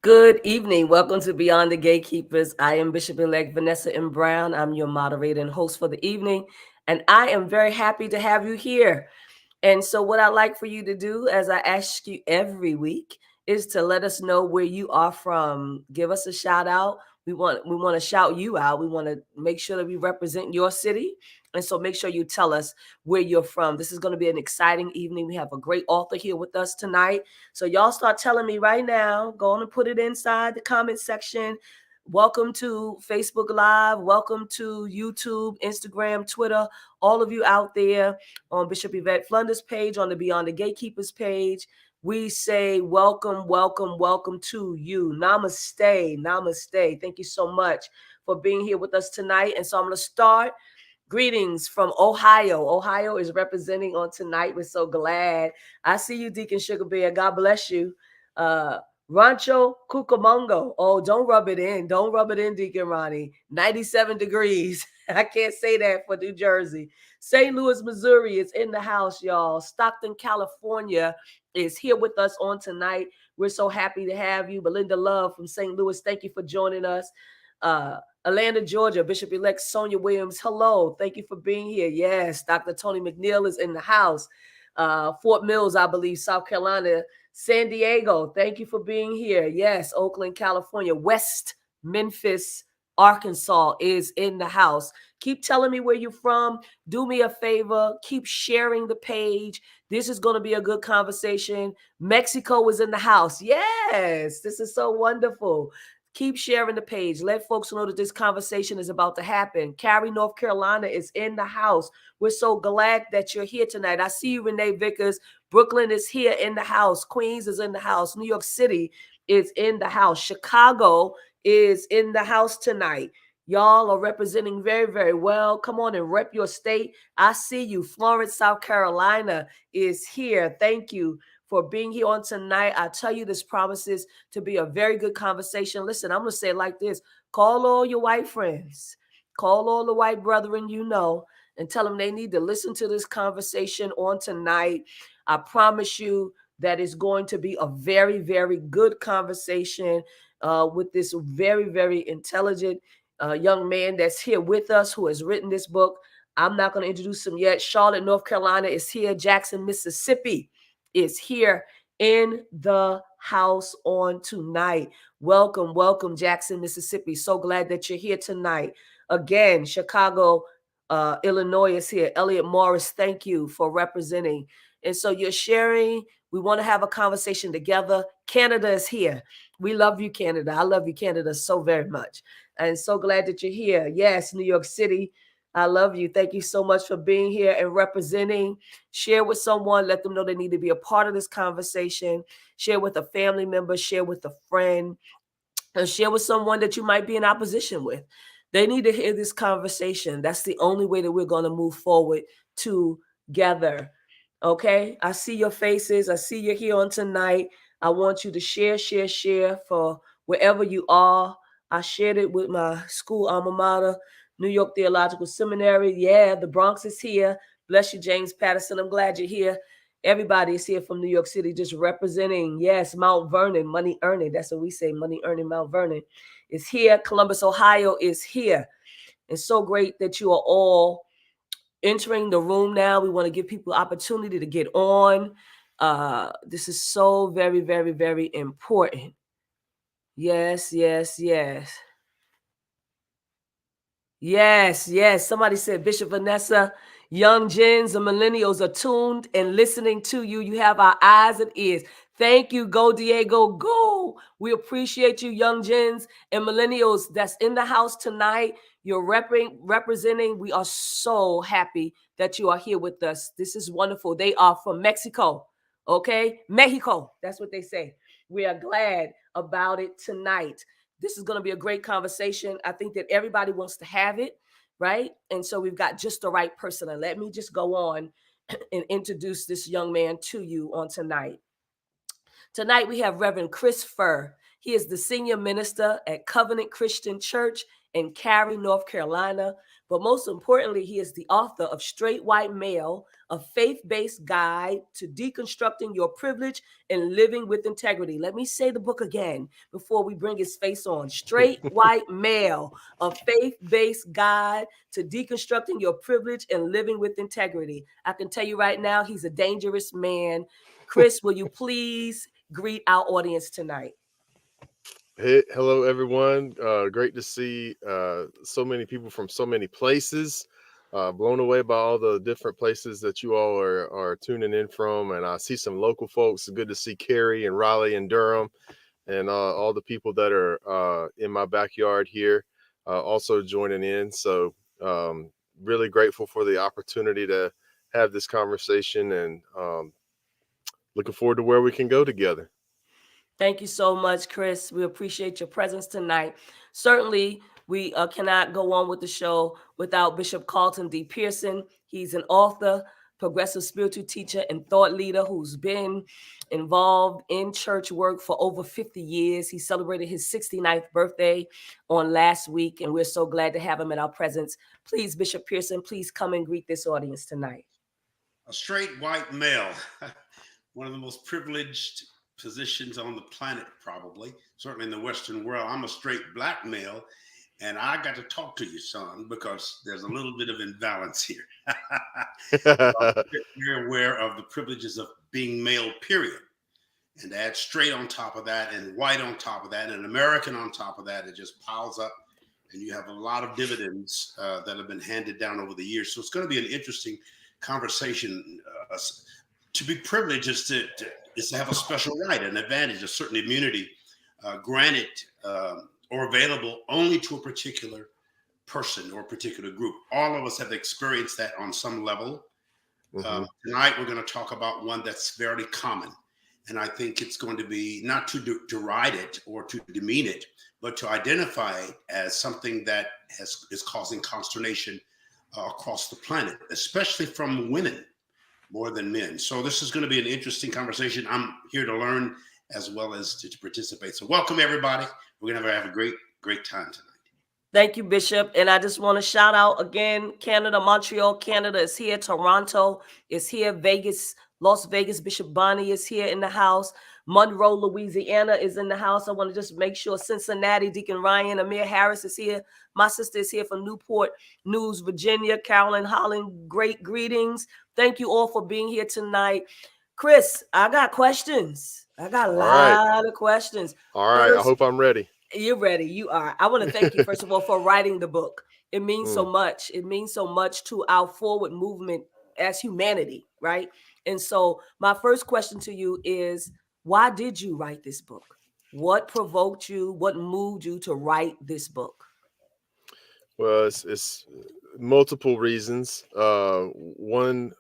Good evening. Welcome to Beyond the Gatekeepers. I am Bishop-elect Vanessa M. Brown. I'm your moderator and host for the evening, and I am very happy to have you here. And so what I'd like for you to do, as I ask you every week, is to let us know where you are from. Give us a shout out. We want to shout you out. We want to make sure that we represent your city. And so make sure you tell us where you're from. This is going to be an exciting evening. We have a great author here with us tonight. So y'all start telling me right now. Go on and put it inside the comment section. Welcome to Facebook Live. Welcome to YouTube, Instagram, Twitter, all of you out there on Bishop Yvette Flunder's page, on the Beyond the Gatekeepers page. We say welcome, welcome, welcome to you. Namaste, namaste. Thank you so much for being here with us tonight. And so I'm going to start. Greetings from Ohio. Ohio is representing on tonight. We're so glad. I see you, Deacon Sugar Bear. God bless you. Rancho Cucamonga. Oh, don't rub it in. Don't rub it in, Deacon Ronnie. 97 degrees. I can't say that for New Jersey. St. Louis, Missouri is in the house, y'all. Stockton, California is here with us on tonight. We're so happy to have you. Belinda Love from St. Louis, thank you for joining us. Atlanta, Georgia, Bishop-elect Sonia Williams, hello. Thank you for being here. Yes, Dr. Tony McNeil is in the house. Fort Mills, I believe, South Carolina. San Diego, thank you for being here. Yes, Oakland, California. West Memphis, Arkansas is in the house. Keep telling me where you're from. Do me a favor. Keep sharing the page. This is going to be a good conversation. Mexico is in the house. Yes, this is so wonderful. Keep sharing the page. Let folks know that this conversation is about to happen. Cary, North Carolina is in the house. We're so glad that you're here tonight. I see you, Renee Vickers. Brooklyn is here in the house. Queens is in the house. New York City is in the house. Chicago is in the house tonight. Y'all are representing very, very well. Come on and rep your state. I see you. Florence, South Carolina is here. Thank you for being here on tonight. I tell you, this promises to be a very good conversation. Listen, I'm going to say it like this. Call all your white friends. Call all the white brethren you know and tell them they need to listen to this conversation on tonight. I promise you that it's going to be a very, very good conversation with this very, very intelligent young man that's here with us who has written this book. I'm not going to introduce him yet. Charlotte, North Carolina is here. Jackson, Mississippi is here in the house on tonight. Welcome, welcome, Jackson, Mississippi. So glad that you're here tonight. Again, Chicago, Illinois is here. Elliot Morris, thank you for representing. And so you're sharing. We want to have a conversation together. Canada is here. We love you, Canada. I love you, Canada, so very much. And so glad that you're here. Yes, New York City. I love you. Thank you so much for being here and representing. Share with someone. Let them know they need to be a part of this conversation. Share with a family member. Share with a friend. and share with someone that you might be in opposition with. They need to hear this conversation. That's the only way that we're going to move forward together. Okay? I see your faces. I see you here on tonight. I want you to share for wherever you are. I shared it with my school alma mater, New York Theological Seminary. Yeah, the Bronx is here. Bless you, James Patterson. I'm glad you're here. Everybody is here from New York City, just representing, yes, Mount Vernon, money earning. That's what we say, money earning. Mount Vernon is here. Columbus, Ohio is here. It's so great that you are all entering the room now. We want to give people opportunity to get on. This is so very, very, very important. Yes, yes, yes. Yes, yes. Somebody said, Bishop Vanessa, young gens and millennials are tuned and listening to you. You have our eyes and ears. Thank you. Go, Diego. Go. We appreciate you, young gens and millennials that's in the house tonight. You're representing. We are so happy that you are here with us. This is wonderful. They are from Mexico. Okay? Mexico. That's what they say. We are glad about it tonight. This is going to be a great conversation. I think that everybody wants to have it, right? And so we've got just the right person. And let me just go on and introduce this young man to you on tonight. Tonight we have Reverend Chris Furr. He is the senior minister at Covenant Christian Church in Cary, North Carolina. But most importantly, he is the author of Straight White Male, a faith-based guide to deconstructing your privilege and living with integrity. Let me say the book again before we bring his face on. Straight White Male, a faith-based guide to deconstructing your privilege and living with integrity. I can tell you right now, he's a dangerous man. Chris, will you please greet our audience tonight? Hey, hello everyone. Great to see so many people from so many places. Blown away by all the different places that you all are tuning in from, and I see some local folks. It's good to see Cary and Raleigh and Durham, and all the people that are in my backyard here also joining in. So really grateful for the opportunity to have this conversation, and looking forward to where we can go together. Thank you so much, Chris. We appreciate your presence tonight. Certainly, we cannot go on with the show without Bishop Carlton D. Pearson. He's an author, progressive spiritual teacher, and thought leader who's been involved in church work for over 50 years. He celebrated his 69th birthday on last week, and we're so glad to have him in our presence. Please, Bishop Pearson, please come and greet this audience tonight. A straight white male, one of the most privileged positions on the planet, probably, certainly in the Western world. I'm a straight black male, and I got to talk to you, son, because there's a little bit of imbalance here. I'm very aware of the privileges of being male, period. And to add straight on top of that, and white on top of that, and American on top of that, it just piles up. And you have a lot of dividends that have been handed down over the years. So it's going to be an interesting conversation. To be privileged is to have a special right, an advantage, a certain immunity granted or available only to a particular person or a particular group. All of us have experienced that on some level. Tonight, we're going to talk about one that's very common. And I think it's going to be not to deride it or to demean it, but to identify it as something that is causing consternation across the planet, especially from women more than men. So this is going to be an interesting conversation. I'm here to learn as well as to participate. So welcome, everybody. We're going to have a great time tonight. Thank you, Bishop. And I just want to shout out again, Canada, Montreal, Canada is here. Toronto is here. Vegas, Las Vegas, Bishop Bonnie is here in the house. Monroe, Louisiana is in the house. I want to just make sure Cincinnati, Deacon Ryan, Amir Harris is here. My sister is here from Newport News, Virginia. Carolyn Holland, great greetings. Thank you all for being here tonight. Chris, I got questions. I got a lot of questions. All right. First, I hope I'm ready. You're ready. You are. I want to thank you, first of all, for writing the book. It means so much. It means so much to our forward movement as humanity, right? And so my first question to you is, why did you write this book? What provoked you? What moved you to write this book? Well, it's multiple reasons. One,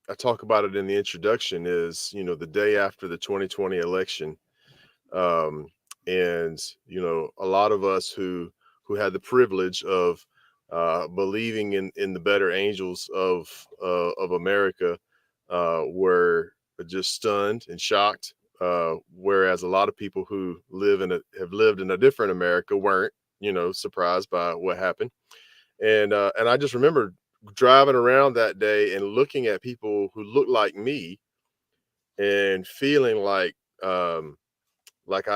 I talk about it in the introduction, is, the day after the 2020 election, Um, and a lot of us who had the privilege of believing in the better angels of America were just stunned and shocked, whereas a lot of people who have lived in a different America weren't, surprised by what happened. And I just remember driving around that day and looking at people who looked like me and feeling like I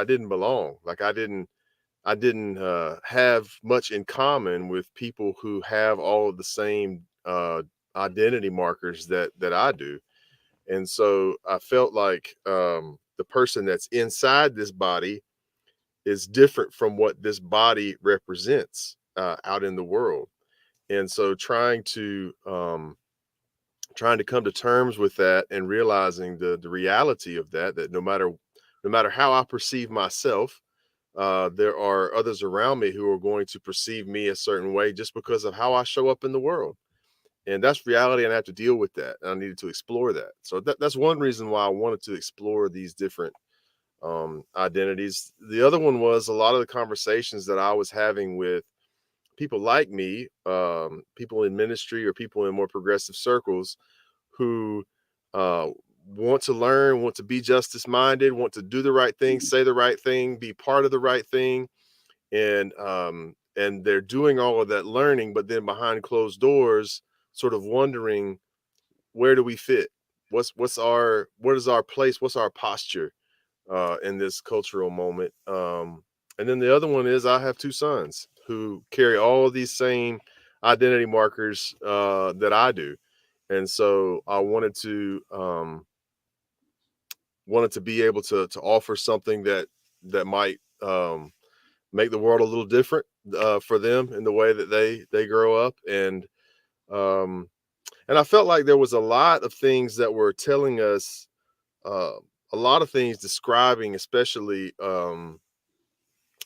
didn't belong, like I didn't have much in common with people who have all of the same identity markers that I do. And so I felt like the person that's inside this body is different from what this body represents out in the world. And so trying to come to terms with that and realizing the reality of that no matter how I perceive myself, there are others around me who are going to perceive me a certain way just because of how I show up in the world. And that's reality, and I have to deal with that. And I needed to explore that. So that's one reason why I wanted to explore these different identities. The other one was a lot of the conversations that I was having with people like me, people in ministry or people in more progressive circles who uh, want to learn, want to be justice minded, want to do the right thing, say the right thing, be part of the right thing, and they're doing all of that learning, but then behind closed doors, sort of wondering, where do we fit? What is our place? What's our posture in this cultural moment? And then the other one is I have two sons who carry all of these same identity markers that I do, and so I wanted to be able to offer something that might make the world a little different for them in the way that they grow up. Um, and I felt like there was a lot of things that were telling us uh, a lot of things describing, especially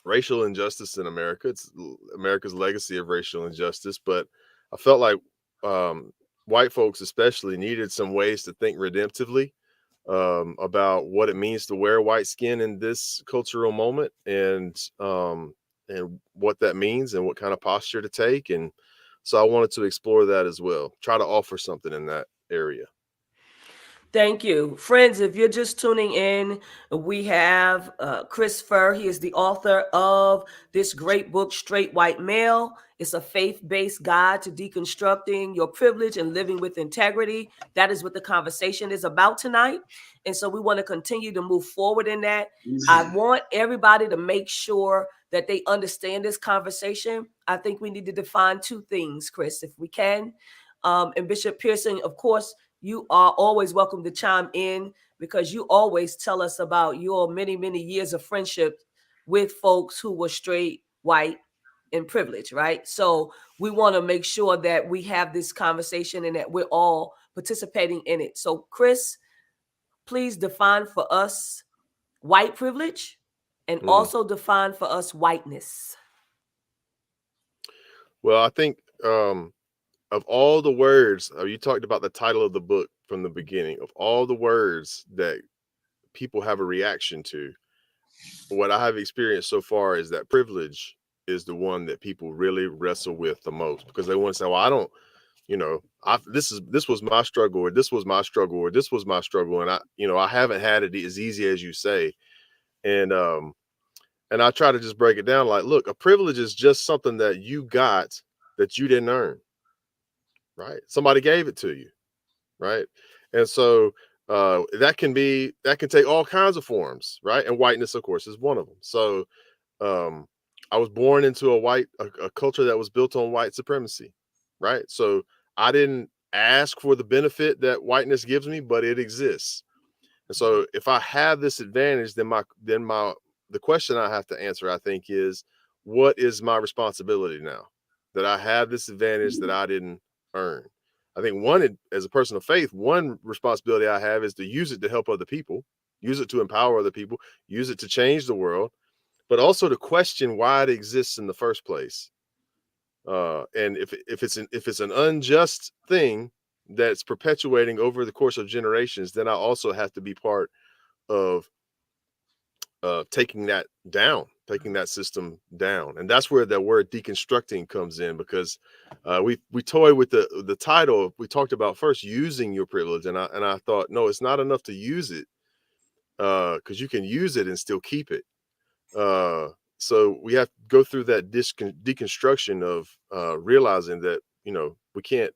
racial injustice in America. It's America's legacy of racial injustice, but I felt like um, white folks especially needed some ways to think redemptively about what it means to wear white skin in this cultural moment, and what that means and what kind of posture to take. And so I wanted to explore that as well, try to offer something in that area. Thank you. Friends, if you're just tuning in, we have Chris Furr. He is the author of this great book, Straight White Male. It's a faith-based guide to deconstructing your privilege and living with integrity. That is what the conversation is about tonight. And so we want to continue to move forward in that. I want everybody to make sure that they understand this conversation. I think we need to define two things, Chris, if we can. And Bishop Pearson, of course, you are always welcome to chime in because you always tell us about your many, many years of friendship with folks who were straight, white, and privileged, right? So we want to make sure that we have this conversation and that we're all participating in it. So, Chris, please define for us white privilege and Mm. also define for us whiteness. Well, I think of all the words, you talked about the title of the book from the beginning, of all the words that people have a reaction to, what I have experienced so far is that privilege is the one that people really wrestle with the most, because they want to say, well, I don't, this was my struggle, or this was my struggle, or this was my struggle. And I haven't had it as easy as you say. And I try to just break it down like, look, a privilege is just something that you got that you didn't earn, right? Somebody gave it to you, right? And so that can take all kinds of forms, right? And whiteness, of course, is one of them. So um, I was born into a culture that was built on white supremacy, right? So I didn't ask for the benefit that whiteness gives me, but it exists. And so if I have this advantage, then the question I have to answer, I think, is, what is my responsibility now that I have this advantage that I didn't earn? I think as a person of faith, one responsibility I have is to use it to help other people, use it to empower other people, use it to change the world, but also to question why it exists in the first place. And if it's an unjust thing that's perpetuating over the course of generations, then I also have to be part of taking that down, taking that system down. And that's where that word deconstructing comes in, because we toy with the title. We talked about first using your privilege, and I thought, no, it's not enough to use it, because you can use it and still keep it. So we have to go through that deconstruction of realizing that, we can't,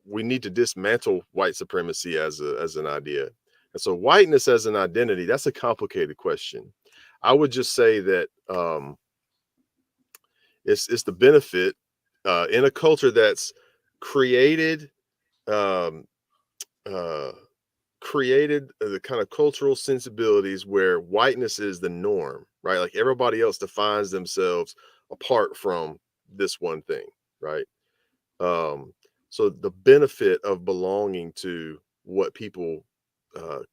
we need to dismantle white supremacy as an idea. And so whiteness as an identity, that's a complicated question. I would just say that it's the benefit in a culture that's created um, created the kind of cultural sensibilities where whiteness is the norm, right? Like everybody else defines themselves apart from this one thing, right? So the benefit of belonging to what people,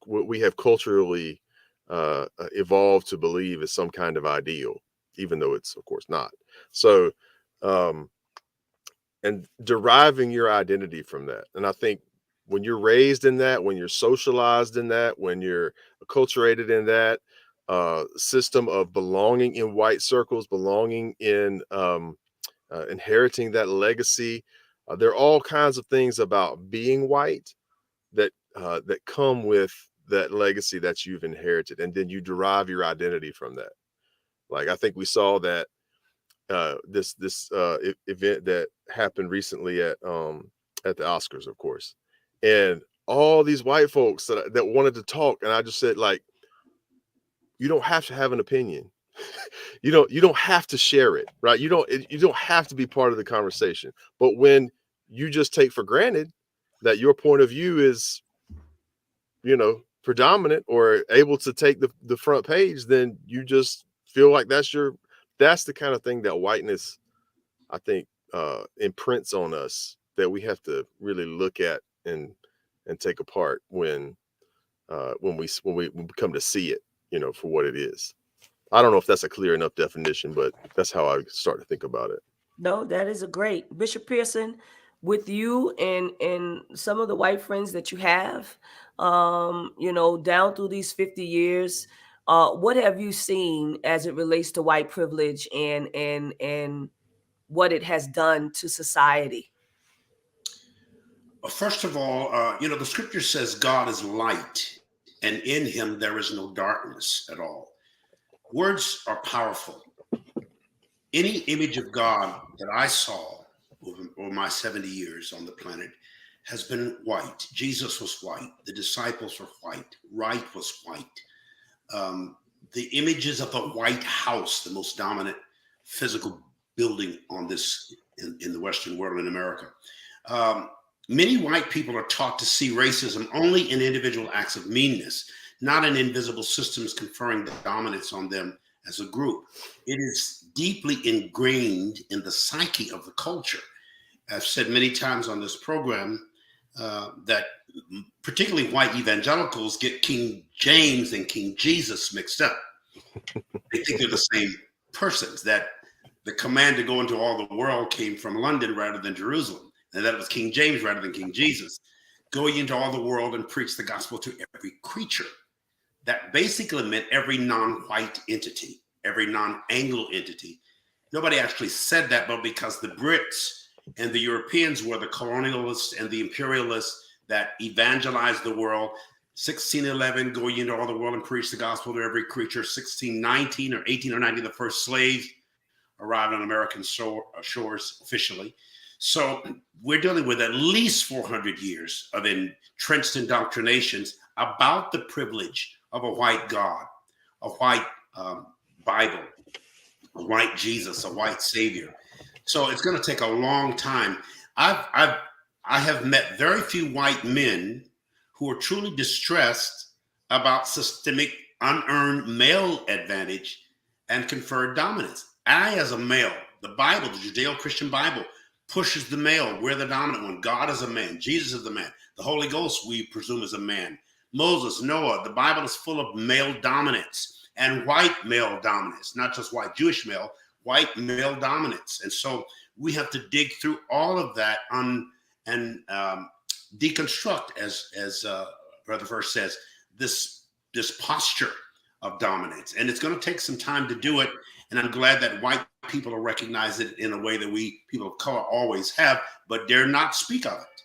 what we have culturally evolved to believe is some kind of ideal, even though it's of course not. So, um, and deriving your identity from that. And I think when you're raised in that, when you're socialized in that, when you're acculturated in that system of belonging in white circles, belonging in inheriting that legacy, there are all kinds of things about being white that come with that legacy that you've inherited, and then you derive your identity from that. Like I think we saw that this event that happened recently at the Oscars, of course, and all these white folks that wanted to talk, and I just said, like, you don't have to have an opinion. You don't have to share it, right? You don't have to be part of the conversation. But when you just take for granted that your point of view is, predominant or able to take the front page, then you just feel like that's the kind of thing that whiteness, I think, imprints on us, that we have to really look at and take apart when we come to see it, for what it is. I don't know if that's a clear enough definition, but that's how I start to think about it. No, that is a great. Bishop Pearson, with you and some of the white friends that you have, down through these 50 years, what have you seen as it relates to white privilege and what it has done to society? First of all, the scripture says God is light, and in him there is no darkness at all. Words are powerful. Any image of God that I saw over my 70 years on the planet has been white. Jesus was white. The disciples were white. Wright was white. The images of the White House, the most dominant physical building on this in the Western world, in America. Many white people are taught to see racism only in individual acts of meanness, not in invisible systems conferring dominance on them as a group. It is deeply ingrained in the psyche of the culture. I've said many times on this program that particularly white evangelicals get King James and King Jesus mixed up. They think they're the same persons, that the command to go into all the world came from London rather than Jerusalem, and that it was King James rather than King Jesus. Going into all the world and preach the gospel to every creature. That basically meant every non-white entity, every non-Anglo entity. Nobody actually said that, but because the Brits and the Europeans were the colonialists and the imperialists that evangelized the world. 1611, going into all the world and preach the gospel to every creature. 1619 or 18 or 19, the first slaves arrived on American shores officially. So we're dealing with at least 400 years of entrenched indoctrinations about the privilege of a white God, a white Bible, a white Jesus, a white Savior. So it's going to take a long time. I have met very few white men who are truly distressed about systemic unearned male advantage and conferred dominance. I, as a male, the Bible, the Judeo-Christian Bible, pushes the male. We're the dominant one. God is a man. Jesus is the man. The Holy Ghost, we presume, is a man. Moses, Noah, the Bible is full of male dominance and white male dominance, not just white Jewish male, white male dominance. And so we have to dig through all of that and deconstruct, as Brother Furr says, this posture of dominance. And it's going to take some time to do it. And I'm glad that white people will recognize it in a way that we, people of color, always have, but dare not speak of it.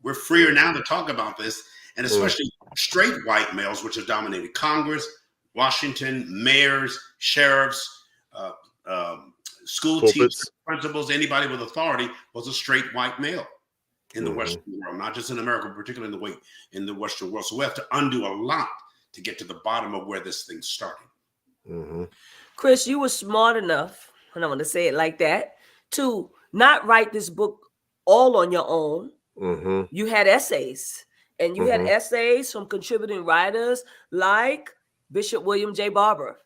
We're freer now to talk about this, and especially straight white males, which have dominated Congress, Washington, mayors, sheriffs, school teachers, principals, anybody with authority was a straight white male in the Western world, not just in America, but particularly in the Western world. So we have to undo a lot to get to the bottom of where this thing started. Chris, you were smart enough, and I want to say it like that, to not write this book all on your own. You had essays, and you had essays from contributing writers like Bishop William J. Barber.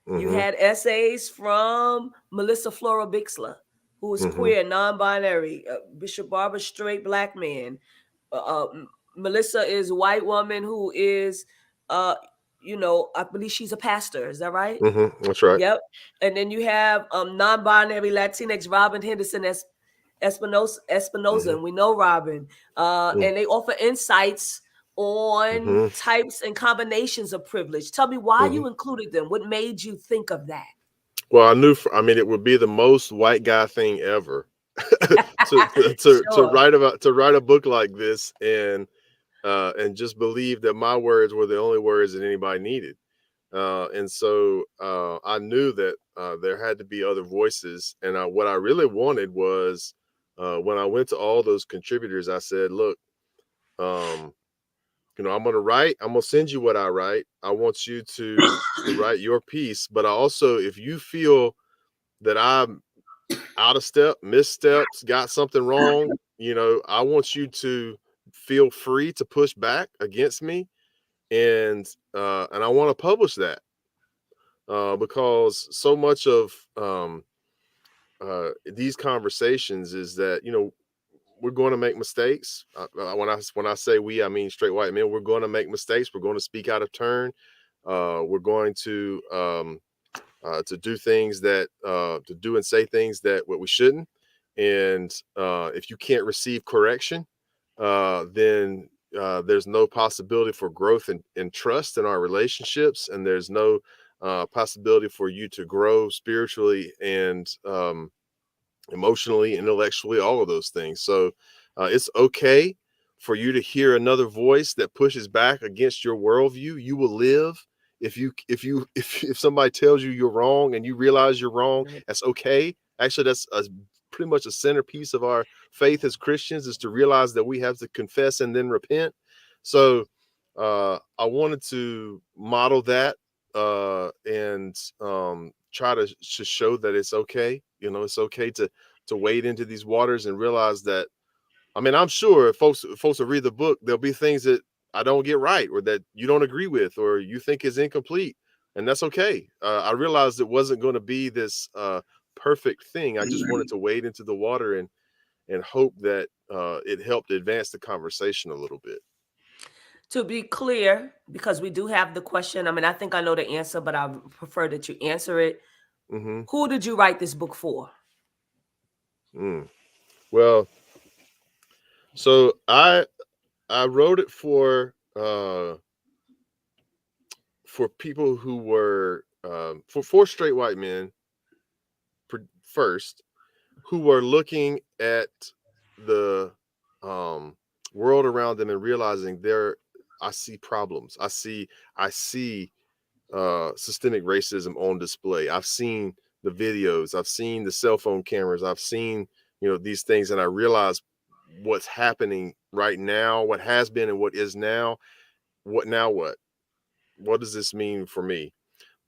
You had essays from Melissa Flora Bixler, who is queer, non-binary. Bishop Barber, straight black man. Melissa is a white woman who is, you know, I believe she's a pastor. Is that right? That's right. Yep. And then you have non-binary Latinx Robin Henderson Espinosa, and we know Robin. And they offer insights on types and combinations of privilege. Tell me why you included them. What made you think of that? Well, I mean, it would be the most white guy thing ever to write a book like this and just believe that my words were the only words that anybody needed. And so I knew that there had to be other voices. And what I really wanted was when I went to all those contributors, I said, look, you know, I'm going to send you what I write. I want you to write your piece. But I also, if you feel that I'm out of step, missteps, got something wrong, you know, I want you to feel free to push back against me. And I want to publish that because so much of these conversations is that, you know, we're going to make mistakes. When I say we, I mean straight white men. We're going to make mistakes. We're going to speak out of turn. We're going to do things that to do and say things that what we shouldn't. And if you can't receive correction, then there's no possibility for growth and trust in our relationships, and there's no possibility for you to grow spiritually and emotionally, intellectually, all of those things. So it's okay for you to hear another voice that pushes back against your worldview. You will live. If somebody tells you you're wrong and you realize you're wrong, that's okay. Actually, that's pretty much a centerpiece of our faith as Christians, is to realize that we have to confess and then repent. So I wanted to model that and try to show that it's okay. You know, it's okay to wade into these waters and realize that, I mean, I'm sure if folks will read the book, there'll be things that I don't get right, or that you don't agree with, or you think is incomplete, and that's okay. I realized it wasn't going to be this perfect thing. I just wanted to wade into the water and hope that it helped advance the conversation a little bit. To be clear, because we do have the question, I mean, I think I know the answer, but I prefer that you answer it. Who did you write this book for? Well, so I wrote it for people who were for 4 straight white men first, who were looking at the world around them and realizing I see problems. I see systemic racism on display. I've seen the videos. I've seen the cell phone cameras. I've seen, you know, these things, and I realize what's happening right now, what has been and what is now. What does this mean for me?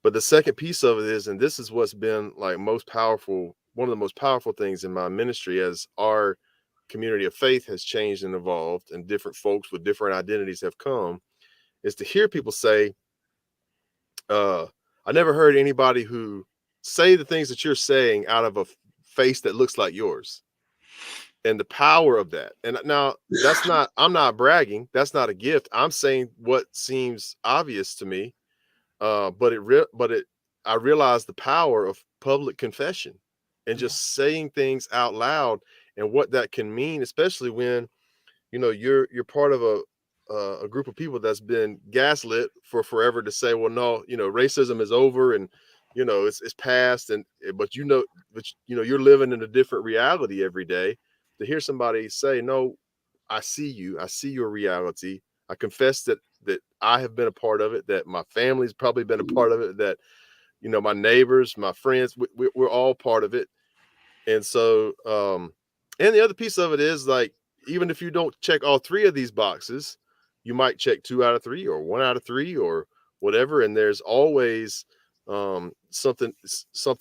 But the second piece of it is, and this is what's been like most powerful, one of the most powerful things in my ministry, as our community of faith has changed and evolved, and different folks with different identities have come, is to hear people say, I never heard anybody who say the things that you're saying out of a face that looks like yours. And the power of that. And now I'm not bragging. That's not a gift. I'm saying what seems obvious to me. But I realized the power of public confession and just saying things out loud, and what that can mean, especially when, you know, you're part of a group of people that's been gaslit for forever to say, well, no, racism is over and it's past, and but you're living in a different reality every day. To hear somebody say, no, I see you, I see your reality. I confess that I have been a part of it, that my family's probably been a part of it, that my neighbors, my friends, we're all part of it. And so, and the other piece of it is, like, even if you don't check all three of these boxes, you might check 2 out of 3 or 1 out of 3 or whatever. And there's always something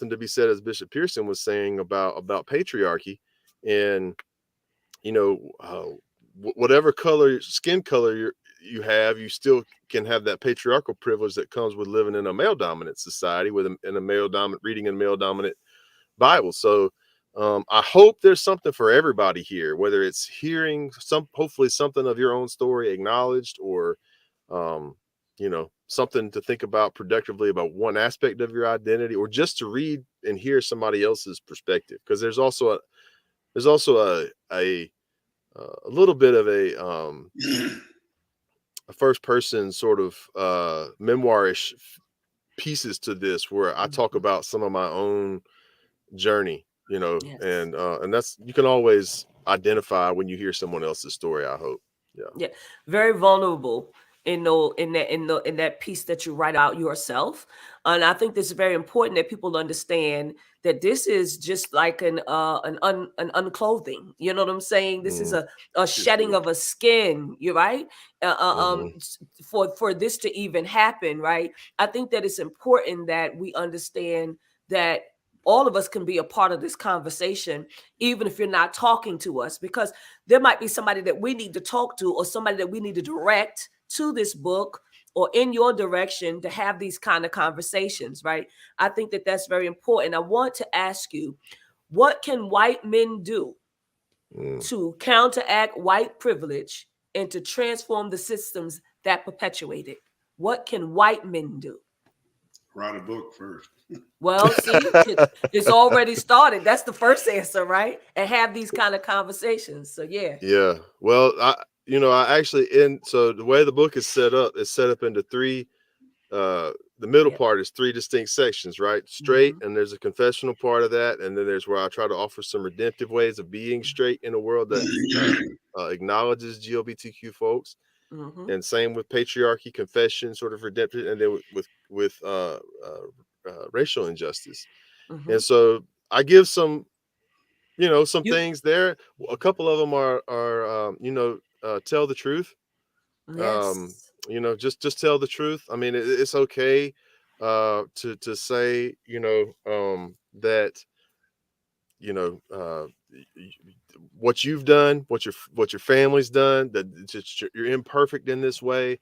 to be said, as Bishop Pearson was saying about patriarchy. And whatever skin color you have, you still can have that patriarchal privilege that comes with living in a male dominant society in a male dominant, reading in male dominant Bible. So I hope there's something for everybody here, whether it's hearing hopefully something of your own story acknowledged, or something to think about productively about one aspect of your identity, or just to read and hear somebody else's perspective, because there's also a little bit of a first person sort of memoirish pieces to this, where I talk about some of my own journey, Yes. and that's, you can always identify when you hear someone else's story, I hope. Yeah, very vulnerable in that piece that you write out yourself. And I think this is very important that people understand that this is just like an unclothing. You know what I'm saying? This is a shedding of a skin. You're right. For this to even happen, right? I think that it's important that we understand that all of us can be a part of this conversation, even if you're not talking to us, because there might be somebody that we need to talk to, or somebody that we need to direct to this book or in your direction to have these kind of conversations, right? I think that that's very important. I want to ask you, what can white men do to counteract white privilege and to transform the systems that perpetuate it? What can white men do? Write a book first. Well, see, it's already started. That's the first answer, right? And have these kind of conversations. So yeah. Well, I actually, so the way the book is set up into 3. The middle part is 3 distinct sections, right? Straight, and there's a confessional part of that, and then there's where I try to offer some redemptive ways of being straight in a world that acknowledges GLBTQ folks. And same with patriarchy, confession, sort of redemptive, and then with racial injustice. And so I give some things there. A couple of them are tell the truth. Yes. Just tell the truth. I mean, it's okay to say, that what you've done, what your family's done, that you're imperfect in this way.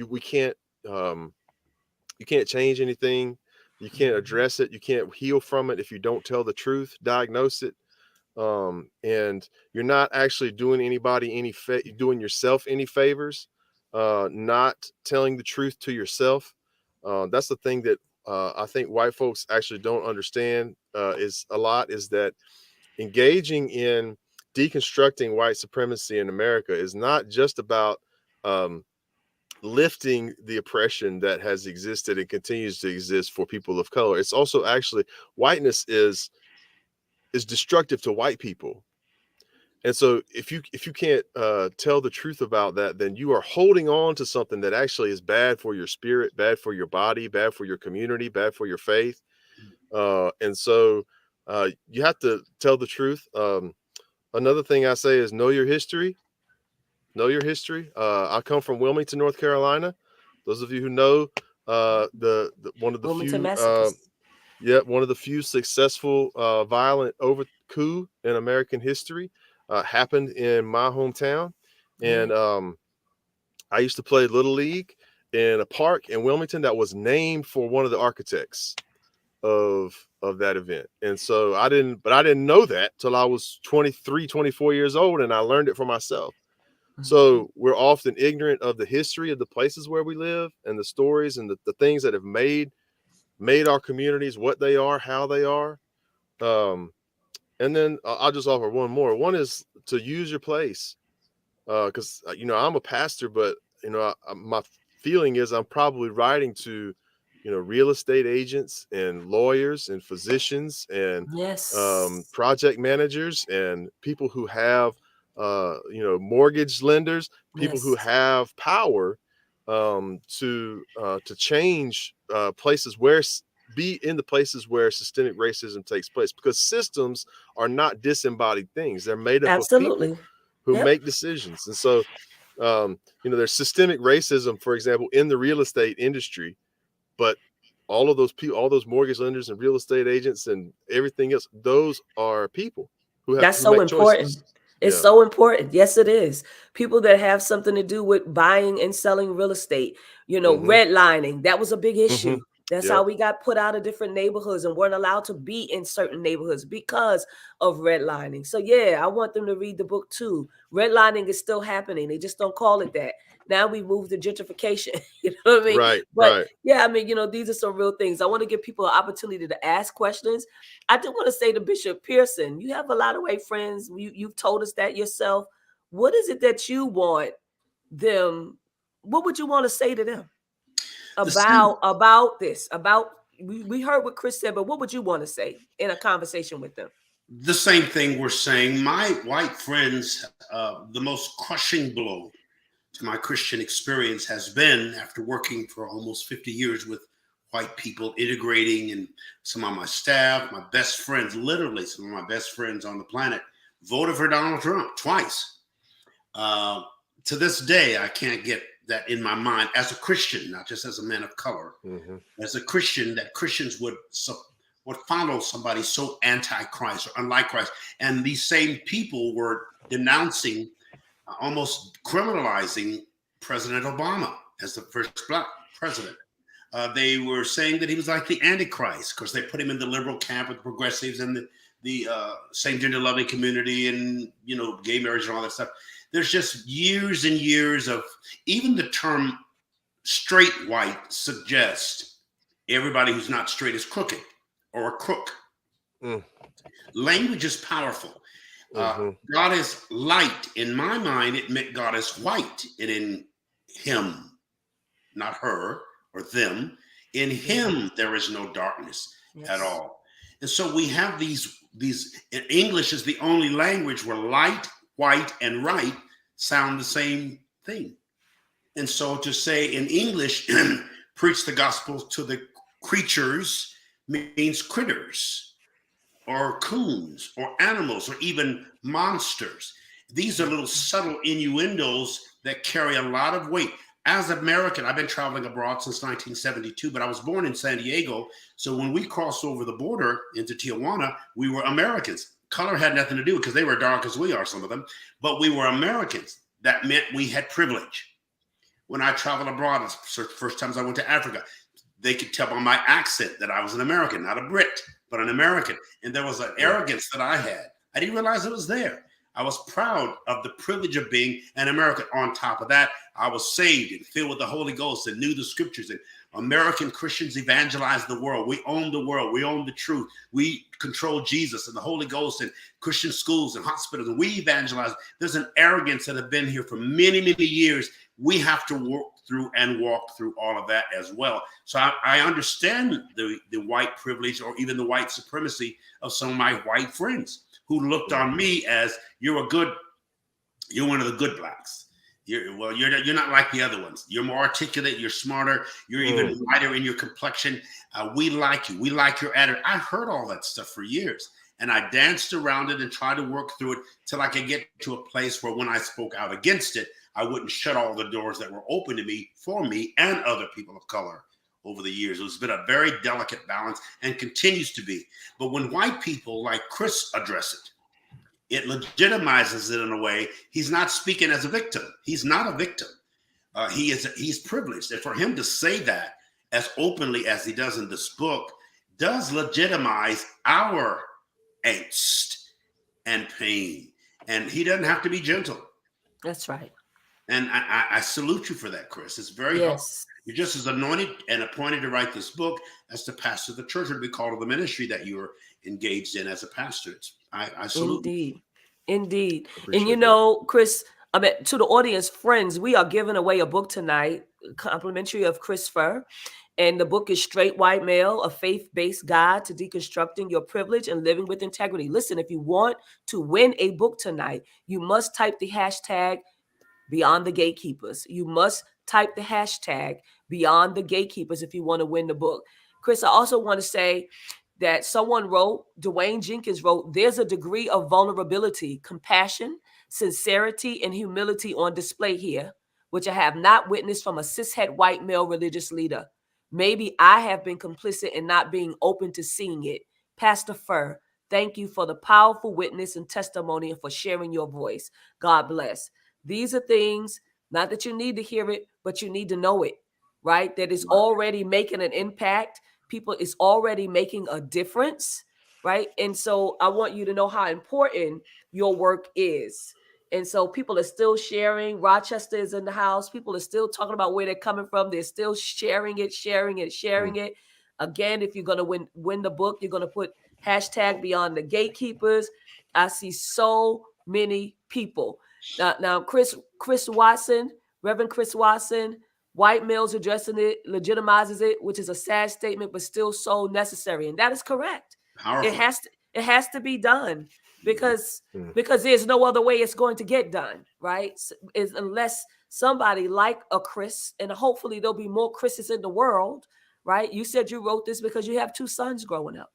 We can't you can't change anything. You can't address it. You can't heal from it if you don't tell the truth, diagnose it. And you're not actually doing anybody doing yourself any favors, not telling the truth to yourself. That's the thing that I think white folks actually don't understand is that engaging in deconstructing white supremacy in America is not just about lifting the oppression that has existed and continues to exist for people of color. It's also actually, whiteness is destructive to white people. And so if you can't tell the truth about that, then you are holding on to something that actually is bad for your spirit, bad for your body, bad for your community, bad for your faith. And so you have to tell the truth. Another thing I say is know your history. Know your history. I come from Wilmington, North Carolina. Those of you who know, one of the Wilmington few massacres. one of the few successful violent coup in American history happened in my hometown. And I used to play Little League in a park in Wilmington that was named for one of the architects of that event. And so I didn't know that till I was 23, 24 years old, and I learned it for myself. So we're often ignorant of the history of the places where we live and the stories and the things that have made our communities what they are, how they are. And then I'll just offer one more. One is to use your place. Because I'm a pastor, but my feeling is I'm probably writing to, real estate agents and lawyers and physicians and Yes. project managers and people who have, mortgage lenders, people who Yes. have power to change places be in the places where systemic racism takes place, because systems are not disembodied things. They're made up of people Absolutely. who Yep. make decisions. And so, there's systemic racism, for example, in the real estate industry, but all of those people, all those mortgage lenders and real estate agents and everything else, those are people That's who so make important. choices. It's Yeah. so important. Yes, it is. People that have something to do with buying and selling real estate, Mm-hmm. redlining, that was a big Mm-hmm. issue. That's how Yep. we got put out of different neighborhoods and weren't allowed to be in certain neighborhoods because of redlining. So, yeah, I want them to read the book too. Redlining is still happening. They just don't call it that. Now we moved to gentrification. You know what I mean? Right. But Right. yeah, I mean, these are some real things. I want to give people an opportunity to ask questions. I do want to say to Bishop Pearson, you have a lot of white friends. You've told us that yourself. What is it that you want them? What would you want to say to them The same, about this? About we heard what Chris said, but what would you want to say in a conversation with them? the same thing we're saying. My white friends, the most crushing blow to my Christian experience has been, after working for almost 50 years with white people, integrating, and some of my staff, my best friends, literally some of my best friends on the planet, voted for Donald Trump twice. To this day, I can't get that in my mind as a Christian, not just as a man of color. Mm-hmm. As a Christian, that Christians would follow somebody so anti-Christ or unlike Christ. And these same people were denouncing, almost criminalizing President Obama as the first black president. They were saying that he was like the Antichrist because they put him in the liberal camp with progressives and the same-gender loving community and, gay marriage and all that stuff. There's just years and years of, even the term straight white suggests everybody who's not straight is crooked or a crook. Mm. Language is powerful. Mm-hmm. God is light. In my mind, it meant God is white. And in him, not her or them, in him there is no darkness at all. And so we have these, English is the only language where light, white, and right sound the same thing. And so to say in English, preach the gospel to the creatures means critters or coons or animals or even monsters. These are little subtle innuendos that carry a lot of weight. As an American, I've been traveling abroad since 1972, but I was born in San Diego. So when we crossed over the border into Tijuana, we were Americans. Color had nothing to do because they were dark as we are, some of them, but we were Americans. That meant we had privilege. When I traveled abroad, the first times I went to Africa, they could tell by my accent that I was an American, not a Brit, but an American. And there was an arrogance that I had. I didn't realize it was there. I was proud of the privilege of being an American. On top of that, I was saved and filled with the Holy Ghost and knew the scriptures. And American Christians evangelized the world. We own the world. We own the truth. We control Jesus and the Holy Ghost and Christian schools and hospitals. And we evangelize. There's an arrogance that have been here for many, many years. We have to work through and walk through all of that as well. So I understand the white privilege or even the white supremacy of some of my white friends who looked on me as you're one of the good blacks. You're not like the other ones. You're more articulate. You're smarter. You're even lighter in your complexion. We like you. We like your attitude. I heard all that stuff for years, and I danced around it and tried to work through it till I could get to a place where when I spoke out against it, I wouldn't shut all the doors that were open to me for me and other people of color over the years. It's been a very delicate balance and continues to be. But when white people like Chris address it, it legitimizes it in a way. He's not speaking as a victim. He's not a victim. He's privileged. And for him to say that as openly as he does in this book does legitimize our angst and pain. And he doesn't have to be gentle. That's right. And I salute you for that, Chris. It's very hard. You're just as anointed and appointed to write this book as to pastor the church or to be called to the ministry that you're engaged in as a pastor. I salute you. Indeed. And Chris, I mean, to the audience, friends, we are giving away a book tonight, complimentary of Chris Furr. And the book is Straight White Male, a faith-based guide to deconstructing your privilege and living with integrity. Listen, if you want to win a book tonight, you must type the hashtag Beyond the Gatekeepers. You must type the hashtag Beyond the Gatekeepers if you want to win the book. Chris, I also want to say that someone wrote, Dwayne Jenkins wrote, there's a degree of vulnerability, compassion, sincerity, and humility on display here, which I have not witnessed from a cishet white male religious leader. Maybe I have been complicit in not being open to seeing it. Pastor Furr, thank you for the powerful witness and testimony and for sharing your voice. God bless. These are things, not that you need to hear it, but you need to know it, right? That is already making an impact. People is already making a difference, right? And so I want you to know how important your work is. And so people are still sharing. Rochester is in the house. People are still talking about where they're coming from. They're still sharing it, sharing it, sharing it. Again, if you're going to win the book, you're going to put hashtag Beyond the Gatekeepers. I see so many people. Now, Chris Watson, Reverend Chris Watson, white males addressing it legitimizes it, which is a sad statement, but still so necessary, and that is correct. Powerful. It has to be done because there's no other way it's going to get done, right? Is unless somebody like a Chris, and hopefully there'll be more Chris's in the world, right? You said you wrote this because you have two sons growing up,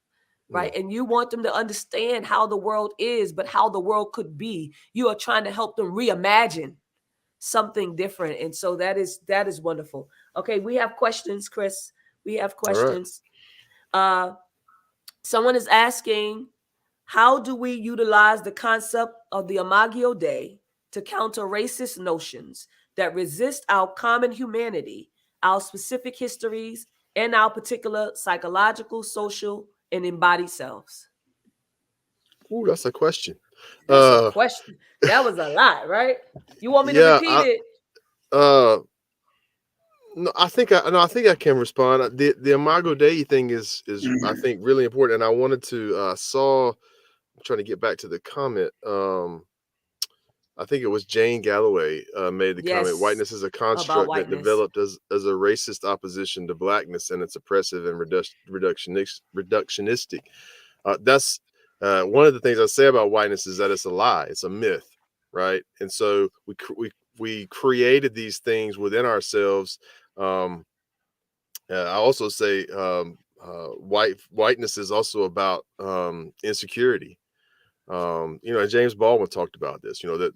right? And you want them to understand how the world is, but how the world could be. You are trying to help them reimagine something different. And so that is wonderful. Okay, we have questions, Chris. We have questions. Right. Someone is asking, how do we utilize the concept of the Imago Dei to counter racist notions that resist our common humanity, our specific histories, and our particular psychological, social, and embodied selves? Ooh, that's a question. That's a question. That was a lot, right? You want me to repeat it? No, I think I can respond. The Imago Dei thing is I think really important, and I wanted to I'm trying to get back to the comment. I think it was Jane Galloway made the comment. Whiteness is a construct that developed as a racist opposition to blackness, and it's oppressive and reductionistic. That's one of the things I say about whiteness is that it's a lie. It's a myth, right? And so we created these things within ourselves. I also say whiteness is also about insecurity. And James Baldwin talked about this. That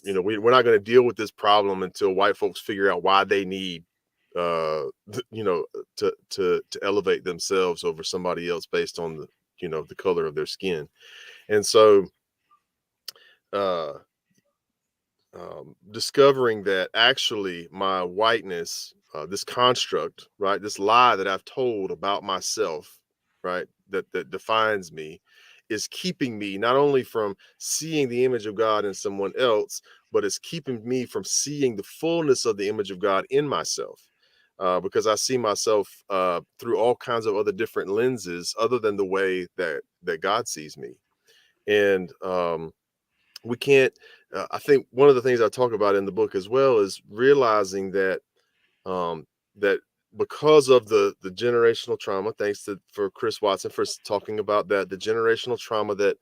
we're not going to deal with this problem until white folks figure out why they need to elevate themselves over somebody else based on the color of their skin. And so discovering that actually my whiteness, this construct, right, this lie that I've told about myself, right, that defines me, is keeping me not only from seeing the image of God in someone else, but it's keeping me from seeing the fullness of the image of God in myself. Because I see myself through all kinds of other different lenses other than the way that God sees me. And we can't, I think one of the things I talk about in the book as well is realizing that that because of the generational trauma, thanks for Chris Watson for talking about that, the generational trauma that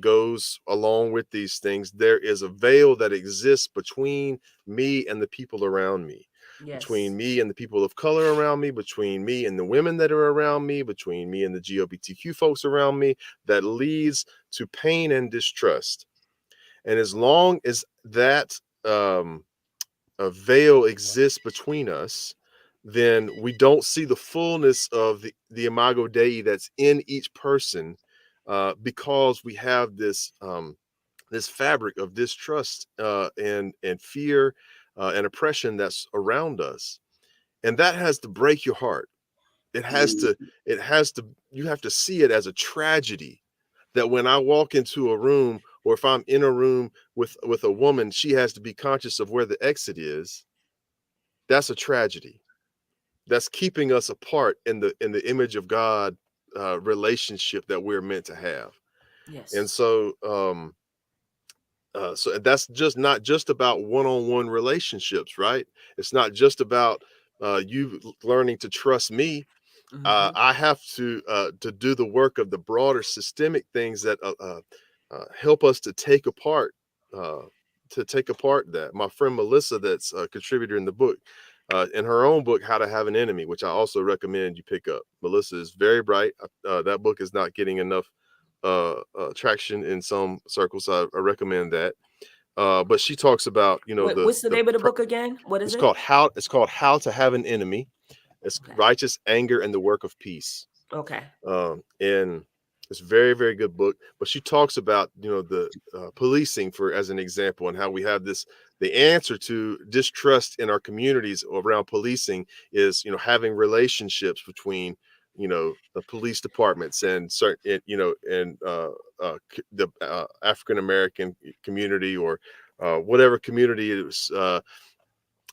goes along with these things, there is a veil that exists between me and the people around me. Yes. Between me and the people of color around me, between me and the women that are around me, between me and the GLBTQ folks around me, that leads to pain and distrust. And as long as that a veil exists between us, then we don't see the fullness of the Imago Dei that's in each person, because we have this fabric of distrust and fear and oppression that's around us, and that has to break your heart. You have to see it as a tragedy that when I walk into a room, or if I'm in a room with a woman, she has to be conscious of where the exit is. That's a tragedy. That's keeping us apart in the image of God relationship that we're meant to have. Yes. And so So that's just not just about one-on-one relationships, right? It's not just about you learning to trust me. I have to do the work of the broader systemic things that help us uh, to take apart that. My friend Melissa, that's a contributor in the book, in her own book, How to Have an Enemy, which I also recommend you pick up. Melissa is very bright. That book is not getting enough traction in some circles, so I recommend that. But she talks about, What's the name of the book again? What is it? it's called How to Have an Enemy. It's Okay. Righteous Anger and the Work of Peace. Okay. And it's a very, very good book. But she talks about, the policing, for as an example, and how we have the answer to distrust in our communities around policing is, having relationships between, the police departments and certain, and the African American community, or whatever community is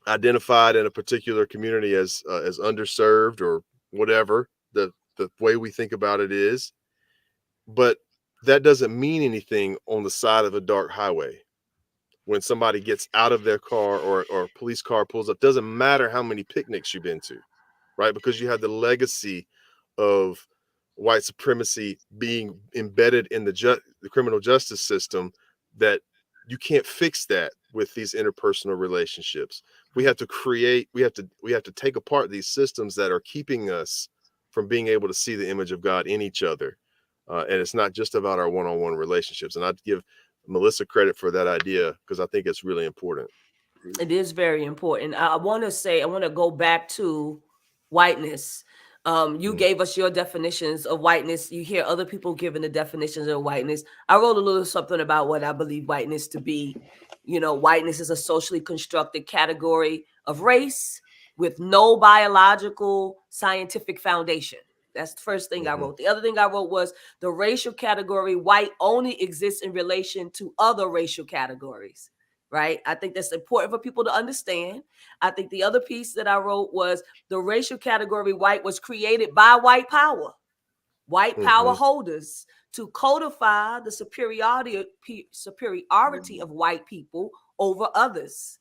identified in a particular community as underserved, or whatever the way we think about it is. But that doesn't mean anything on the side of a dark highway. When somebody gets out of their car, or a police car pulls up, doesn't matter how many picnics you've been to, right? Because you have the legacy of white supremacy being embedded in the criminal justice system, that you can't fix that with these interpersonal relationships. We have to take apart these systems that are keeping us from being able to see the image of God in each other. And it's not just about our one-on-one relationships. And I'd give Melissa credit for that idea, because I think it's really important. It is very important. I want to go back to whiteness. You gave us your definitions of whiteness. You hear other people giving the definitions of whiteness. I wrote a little something about what I believe whiteness to be. Whiteness is a socially constructed category of race with no biological scientific foundation. That's the first thing I wrote. The other thing I wrote was the racial category white only exists in relation to other racial categories. Right? I think that's important for people to understand. I think the other piece that I wrote was the racial category white was created by white power holders, to codify the superiority of white people over others.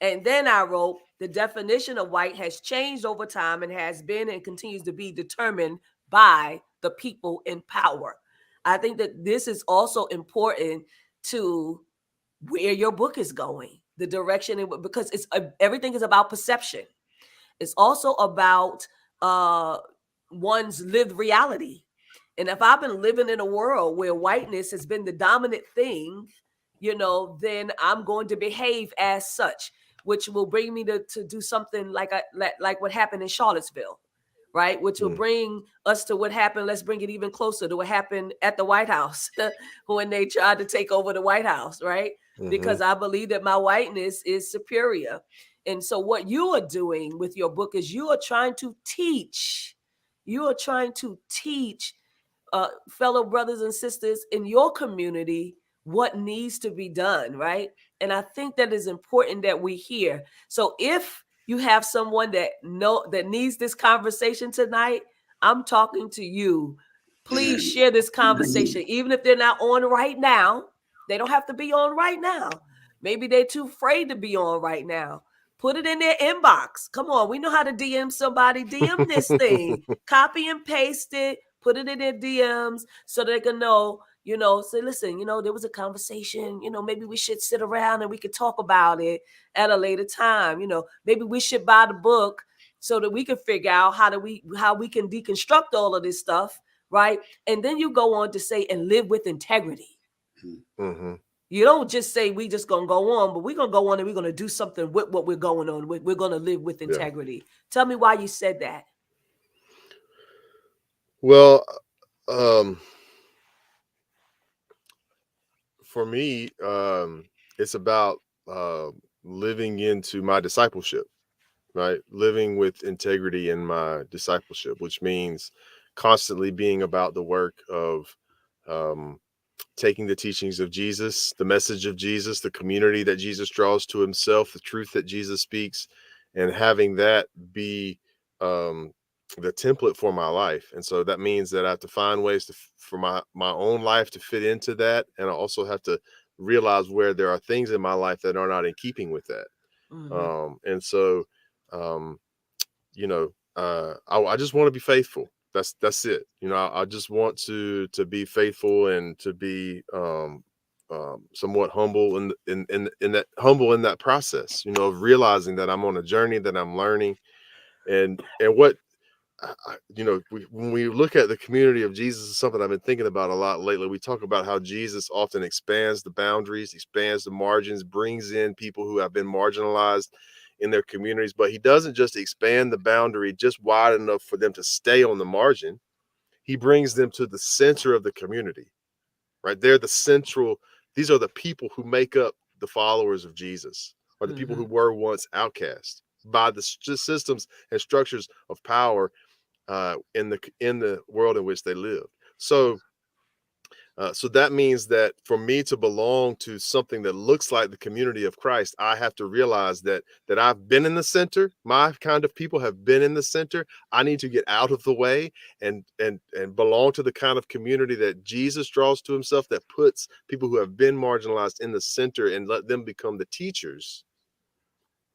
And then I wrote the definition of white has changed over time and has been and continues to be determined by the people in power. I think that this is also important to where your book is going, the direction, because everything is about perception. It's also about one's lived reality. And if I've been living in a world where whiteness has been the dominant thing, then I'm going to behave as such, which will bring me to do something like what happened in Charlottesville, right? Which will bring us to what happened. Let's bring it even closer to what happened at the White House when they tried to take over the White House, right? Because I believe that my whiteness is superior. And so what you are doing with your book is you are trying to teach fellow brothers and sisters in your community what needs to be done, right? And I think that is important that we hear. So if you have someone that needs this conversation tonight, I'm talking to you. Please share this conversation, even if they're not on right now. They don't have to be on right now. Maybe they're too afraid to be on right now. Put it in their inbox. Come on, we know how to DM somebody. DM this thing, copy and paste it, put it in their DMs so they can know, say, listen, there was a conversation, maybe we should sit around and we could talk about it at a later time. Maybe we should buy the book so that we can figure out how we can deconstruct all of this stuff, right? And then you go on to say, and live with integrity. You don't just say we just gonna go on, but we're gonna go on and we're gonna do something with what we're going on with. We're gonna live with integrity. Yeah. Tell me why you said that. Well, for me, it's about living into my discipleship, right? Living with integrity in my discipleship, which means constantly being about the work of taking the teachings of Jesus, the message of Jesus, the community that Jesus draws to himself, the truth that Jesus speaks, and having that be the template for my life. And so that means that I have to find ways for my own life to fit into that. And I also have to realize where there are things in my life that are not in keeping with that. And so, you know, I just want to be faithful. That's it. You know, I just want to be faithful and to be somewhat humble in that process. You know, of realizing that I'm on a journey, that I'm learning, and what you know, when we look at the community of Jesus, is something I've been thinking about a lot lately. We talk about how Jesus often expands the boundaries, expands the margins, brings in people who have been marginalized in their communities, but he doesn't just expand the boundary just wide enough for them to stay on the margin. He brings them to the center of the community, right? They're the central, these are the people who make up the followers of Jesus, or the people who were once outcast by the systems and structures of power in the world in which they lived. So so that means that for me to belong to something that looks like the community of Christ, I have to realize that I've been in the center. My kind of people have been in the center. I need to get out of the way and belong to the kind of community that Jesus draws to himself, that puts people who have been marginalized in the center and let them become the teachers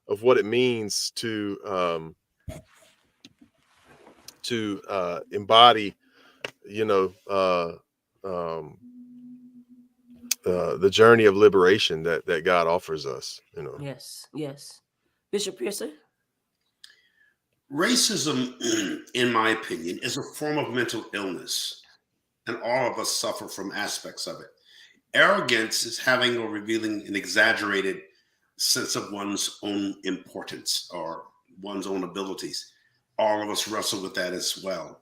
of what it means to embody, you know, the journey of liberation that God offers us, you know. Yes, yes. Bishop Pearson? Racism, in my opinion, is a form of mental illness, and all of us suffer from aspects of it. Arrogance is having or revealing an exaggerated sense of one's own importance or one's own abilities. All of us wrestle with that as well.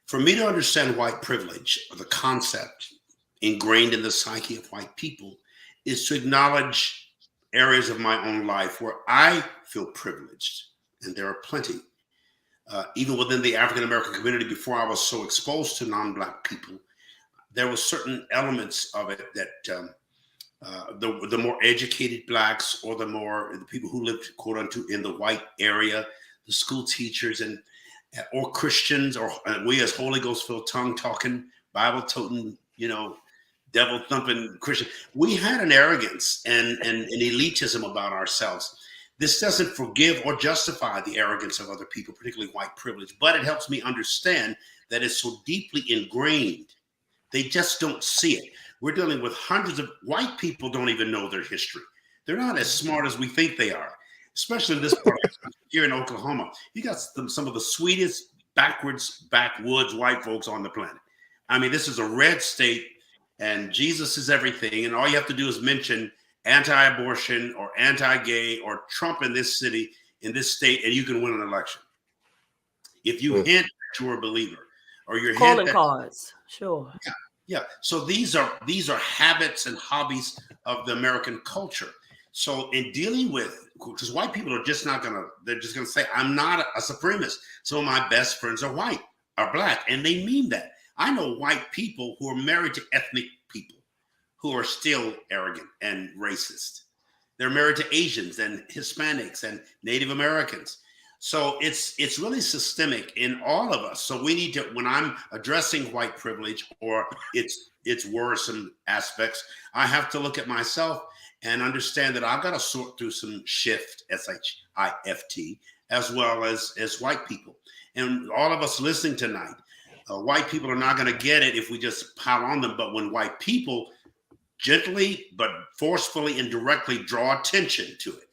For me to understand white privilege, or the concept ingrained in the psyche of white people, is to acknowledge areas of my own life where I feel privileged, and there are plenty. Even within the African American community, before I was so exposed to non-Black people, there were certain elements of it that the more educated Blacks, or the people who lived, quote unquote, in the white area, the school teachers or Christians, or we as Holy Ghost filled, tongue talking, Bible toting, you know, devil thumping Christian, we had an arrogance and an elitism about ourselves. This doesn't forgive or justify the arrogance of other people, particularly white privilege, but it helps me understand that it's so deeply ingrained. They just don't see it. We're dealing with hundreds of white people don't even know their history. They're not as smart as we think they are, especially in this part here in Oklahoma. You got some of the sweetest backwoods white folks on the planet. I mean, this is a red state, and Jesus is everything. And all you have to do is mention anti-abortion or anti-gay or Trump in this city, in this state, and you can win an election. If you hint that you're a believer, or you're calling cards, sure. Yeah. So these are habits and hobbies of the American culture. So in dealing with, because white people are just not they're just gonna say, I'm not a supremacist. Some of my best friends are white, are Black, and they mean that. I know white people who are married to ethnic people who are still arrogant and racist. They're married to Asians and Hispanics and Native Americans. So it's really systemic in all of us. So we need to, when I'm addressing white privilege or its worrisome aspects, I have to look at myself and understand that I've got to sort through some shift, SHIFT, as well as white people. And all of us listening tonight, white people are not going to get it if we just pile on them. But when white people gently but forcefully and directly draw attention to it,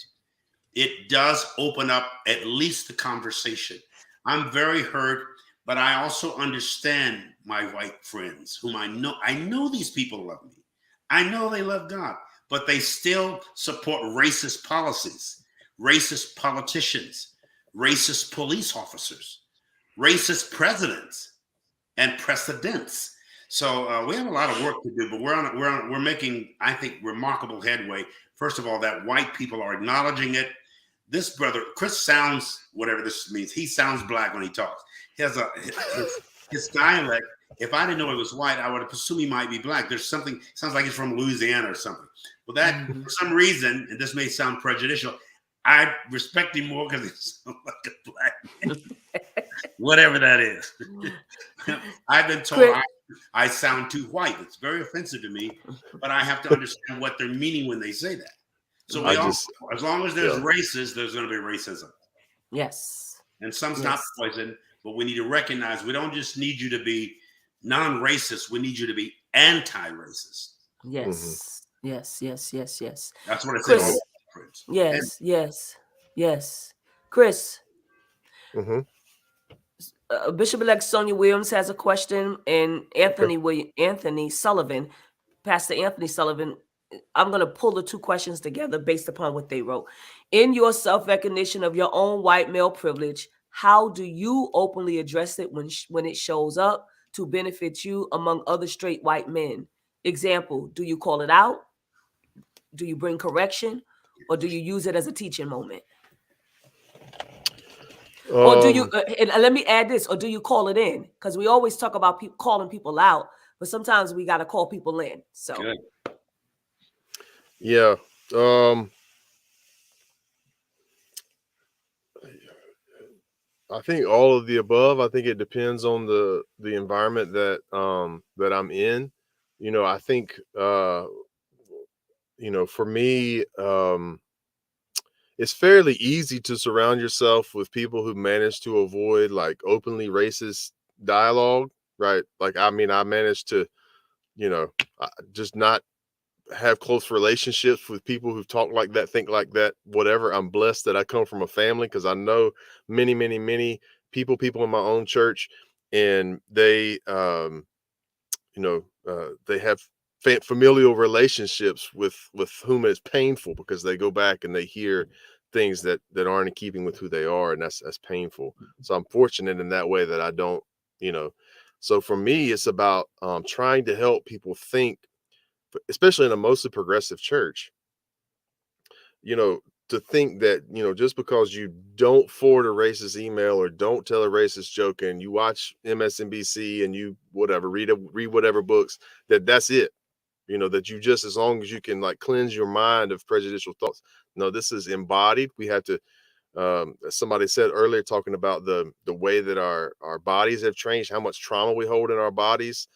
it does open up at least the conversation. I'm very hurt, but I also understand my white friends whom I know these people love me. I know they love God, but they still support racist policies, racist politicians, racist police officers, racist presidents and precedents. So we have a lot of work to do, but we're making, I think, remarkable headway. First of all, that white people are acknowledging it. This brother, Chris, sounds, whatever this means, he sounds Black when he talks. He has his dialect. If I didn't know he was white, I would assume he might be Black. There's something, sounds like he's from Louisiana or something. Well, that, for some reason, and this may sound prejudicial, I respect him more because he sounds like a Black man. Whatever that is. I've been told I sound too white. It's very offensive to me, but I have to understand what they're meaning when they say that. So we I all, just, as long as there's yeah, races, there's going to be racism. Yes. And some's not Yes. poison, but we need to recognize we don't just need you to be non-racist. We need you to be anti-racist. hmm Yes. Yes. Yes. Yes. Yes. That's what I say to Chris. all my friends. And Yes. Yes. Yes. Chris. hmm Bishop-elect Sonia Williams has a question, and Okay. Anthony Sullivan, Pastor Anthony Sullivan. I'm going to pull the two questions together based upon what they wrote. In your self-recognition of your own white male privilege, how do you openly address it when it shows up to benefit you among other straight white men? Example: do you call it out? Do you bring correction, or do you use it as a teaching moment? Or do you, Um, and let me add this, or do you call it in? Because we always talk about calling people out, but sometimes we got to call people in. So, good. yeah. Um, I think all of the above. I think it depends on the environment that I'm in. I think for me, it's fairly easy to surround yourself with people who manage to avoid like openly racist dialogue, right? Like, I mean, I managed to, just not have close relationships with people who talk like that, think like that, whatever. I'm blessed that I come from a family because I know many, many, many people in my own church, and they have familial relationships with whom it's painful because they go back and they hear things that aren't in keeping with who they are, and that's painful. So I'm fortunate in that way that I don't, you know. So for me, it's about trying to help people think, especially in a mostly progressive church, you know, to think that, just because you don't forward a racist email or don't tell a racist joke and you watch MSNBC and you whatever, read whatever books, that's it. That you just, as long as you can like cleanse your mind of prejudicial thoughts. No, this is embodied. We have to, as somebody said earlier, talking about the way that our bodies have changed, how much trauma we hold in our bodies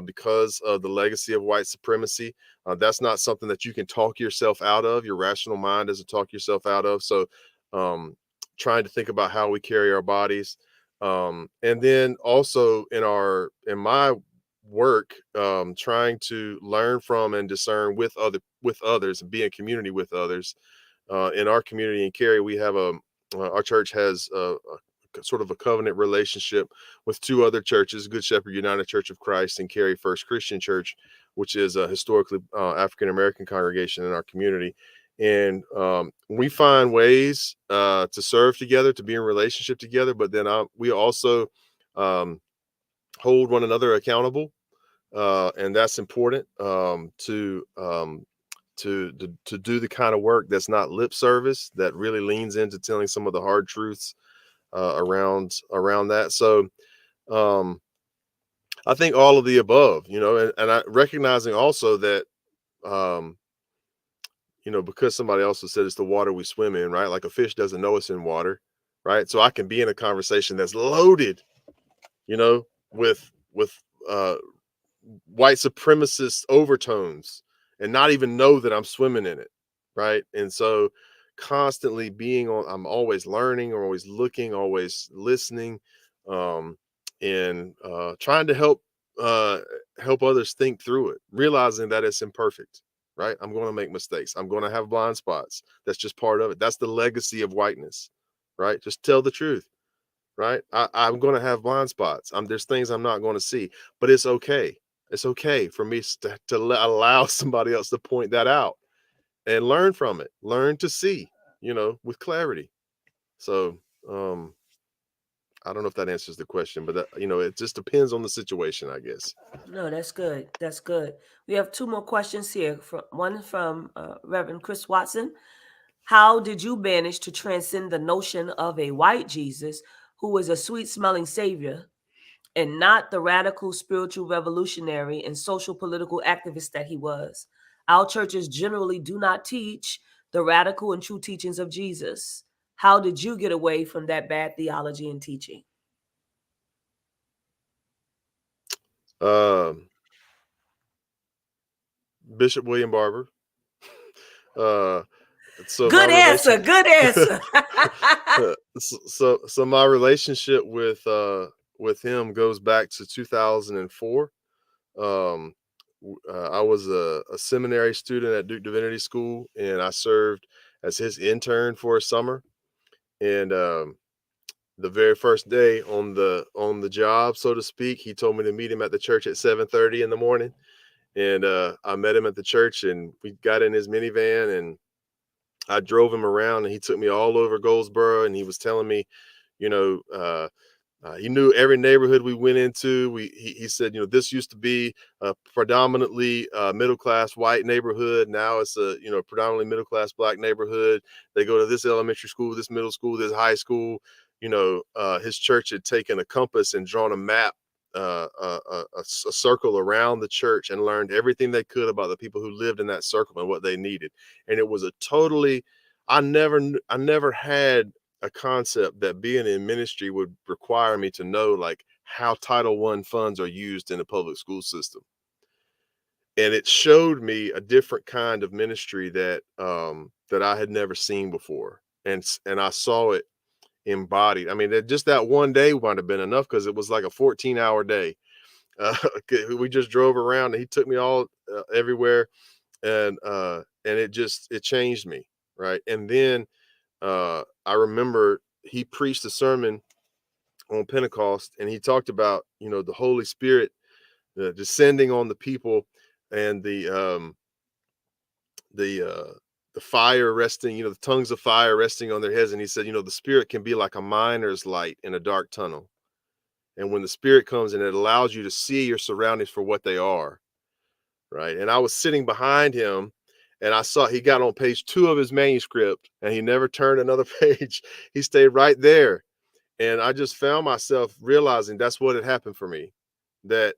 because of the legacy of white supremacy. That's not something that you can talk yourself out of. Your rational mind doesn't talk yourself out of. So um, trying to think about how we carry our bodies. And then also in my work, trying to learn from and discern with others and be in community with others. In our community in Cary, we have our church has sort of a covenant relationship with two other churches, Good Shepherd United Church of Christ and Cary First Christian Church, which is a historically African American congregation in our community. And we find ways to serve together, to be in relationship together, but then we also um, hold one another accountable, and that's important to do the kind of work that's not lip service, that really leans into telling some of the hard truths around that. So um, I think all of the above, and I recognizing also that um, because somebody else has said it's the water we swim in, right? Like a fish doesn't know it's in water, right? So I can be in a conversation that's loaded, with uh, white supremacist overtones and not even know that I'm swimming in it, right? And so constantly I'm always learning, or always looking, always listening, um, and trying to uh, help others think through it, realizing that it's imperfect, right? I'm going to make mistakes. I'm going to have blind spots. That's just part of it. That's the legacy of whiteness, right? Just tell the truth, right? I'm going to have blind spots. There's things I'm not going to see, but it's okay. It's okay for me allow somebody else to point that out and learn from it, learn to see, with clarity. So, I don't know if that answers the question, but it just depends on the situation, I guess. no, that's good. That's good. We have two more questions here. One from Reverend Chris Watson. How did you manage to transcend the notion of a white Jesus who was a sweet smelling savior and not the radical spiritual revolutionary and social political activist that he was? Our churches generally do not teach the radical and true teachings of Jesus. How did you get away from that bad theology and teaching? Um, Bishop William Barber. Uh, so my Good relation, answer. Good answer. so my relationship with him goes back to 2004. Um, I was a seminary student at Duke Divinity School, and I served as his intern for a summer. And the very first day on the job, so to speak, he told me to meet him at the church at 7:30 in the morning. And I met him at the church, and we got in his minivan, and I drove him around, and he took me all over Goldsboro, and he was telling me, you know, he knew every neighborhood we went into. He said, this used to be a predominantly middle class white neighborhood. Now it's a predominantly middle class black neighborhood. They go to this elementary school, this middle school, this high school. His church had taken a compass and drawn a map, a circle around the church, and learned everything they could about the people who lived in that circle and what they needed. And it was a totally, I never had a concept that being in ministry would require me to know, like, how Title I funds are used in the public school system. And it showed me a different kind of ministry that I had never seen before. And I saw it embodied. I mean, just that one day might have been enough, because it was like a 14-hour day. We just drove around, and he took me all everywhere. And it changed me. Right. And then I remember he preached a sermon on Pentecost, and he talked about, the Holy Spirit descending on the people, and the fire resting, the tongues of fire resting on their heads. And he said, the Spirit can be like a miner's light in a dark tunnel. And when the Spirit comes, and it allows you to see your surroundings for what they are. Right. And I was sitting behind him, and I saw he got on page 2 of his manuscript, and he never turned another page. He stayed right there. And I just found myself realizing that's what had happened for me, that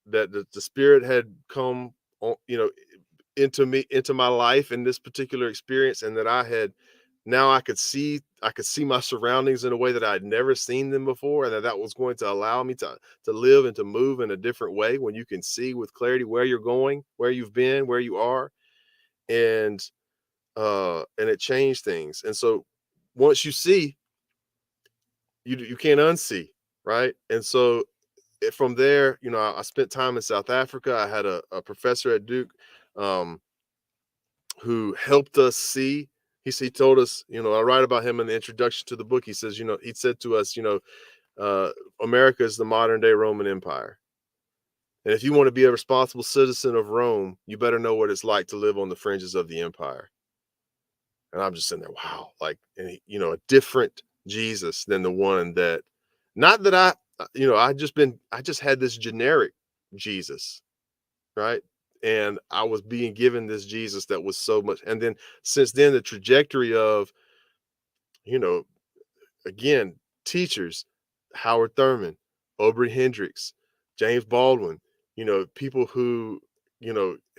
the Spirit had come on, into my life in this particular experience, and that now I could see my surroundings in a way that I'd never seen them before, and that was going to allow me to live and to move in a different way, when you can see with clarity where you're going, where you've been, where you are. And it changed things. And so once you see, you can't unsee, right? And so from there, I spent time in South Africa. I had a professor at Duke who helped us see. He told us, I write about him in the introduction to the book. He says, he said to us, America is the modern day Roman Empire. And if you want to be a responsible citizen of Rome, you better know what it's like to live on the fringes of the empire. And I'm just sitting there, wow, like, a different Jesus than the one that, not that I just had this generic Jesus, right? And I was being given this Jesus that was so much. And then since then, the trajectory of, again, teachers, Howard Thurman, Aubrey Hendricks, James Baldwin, people who,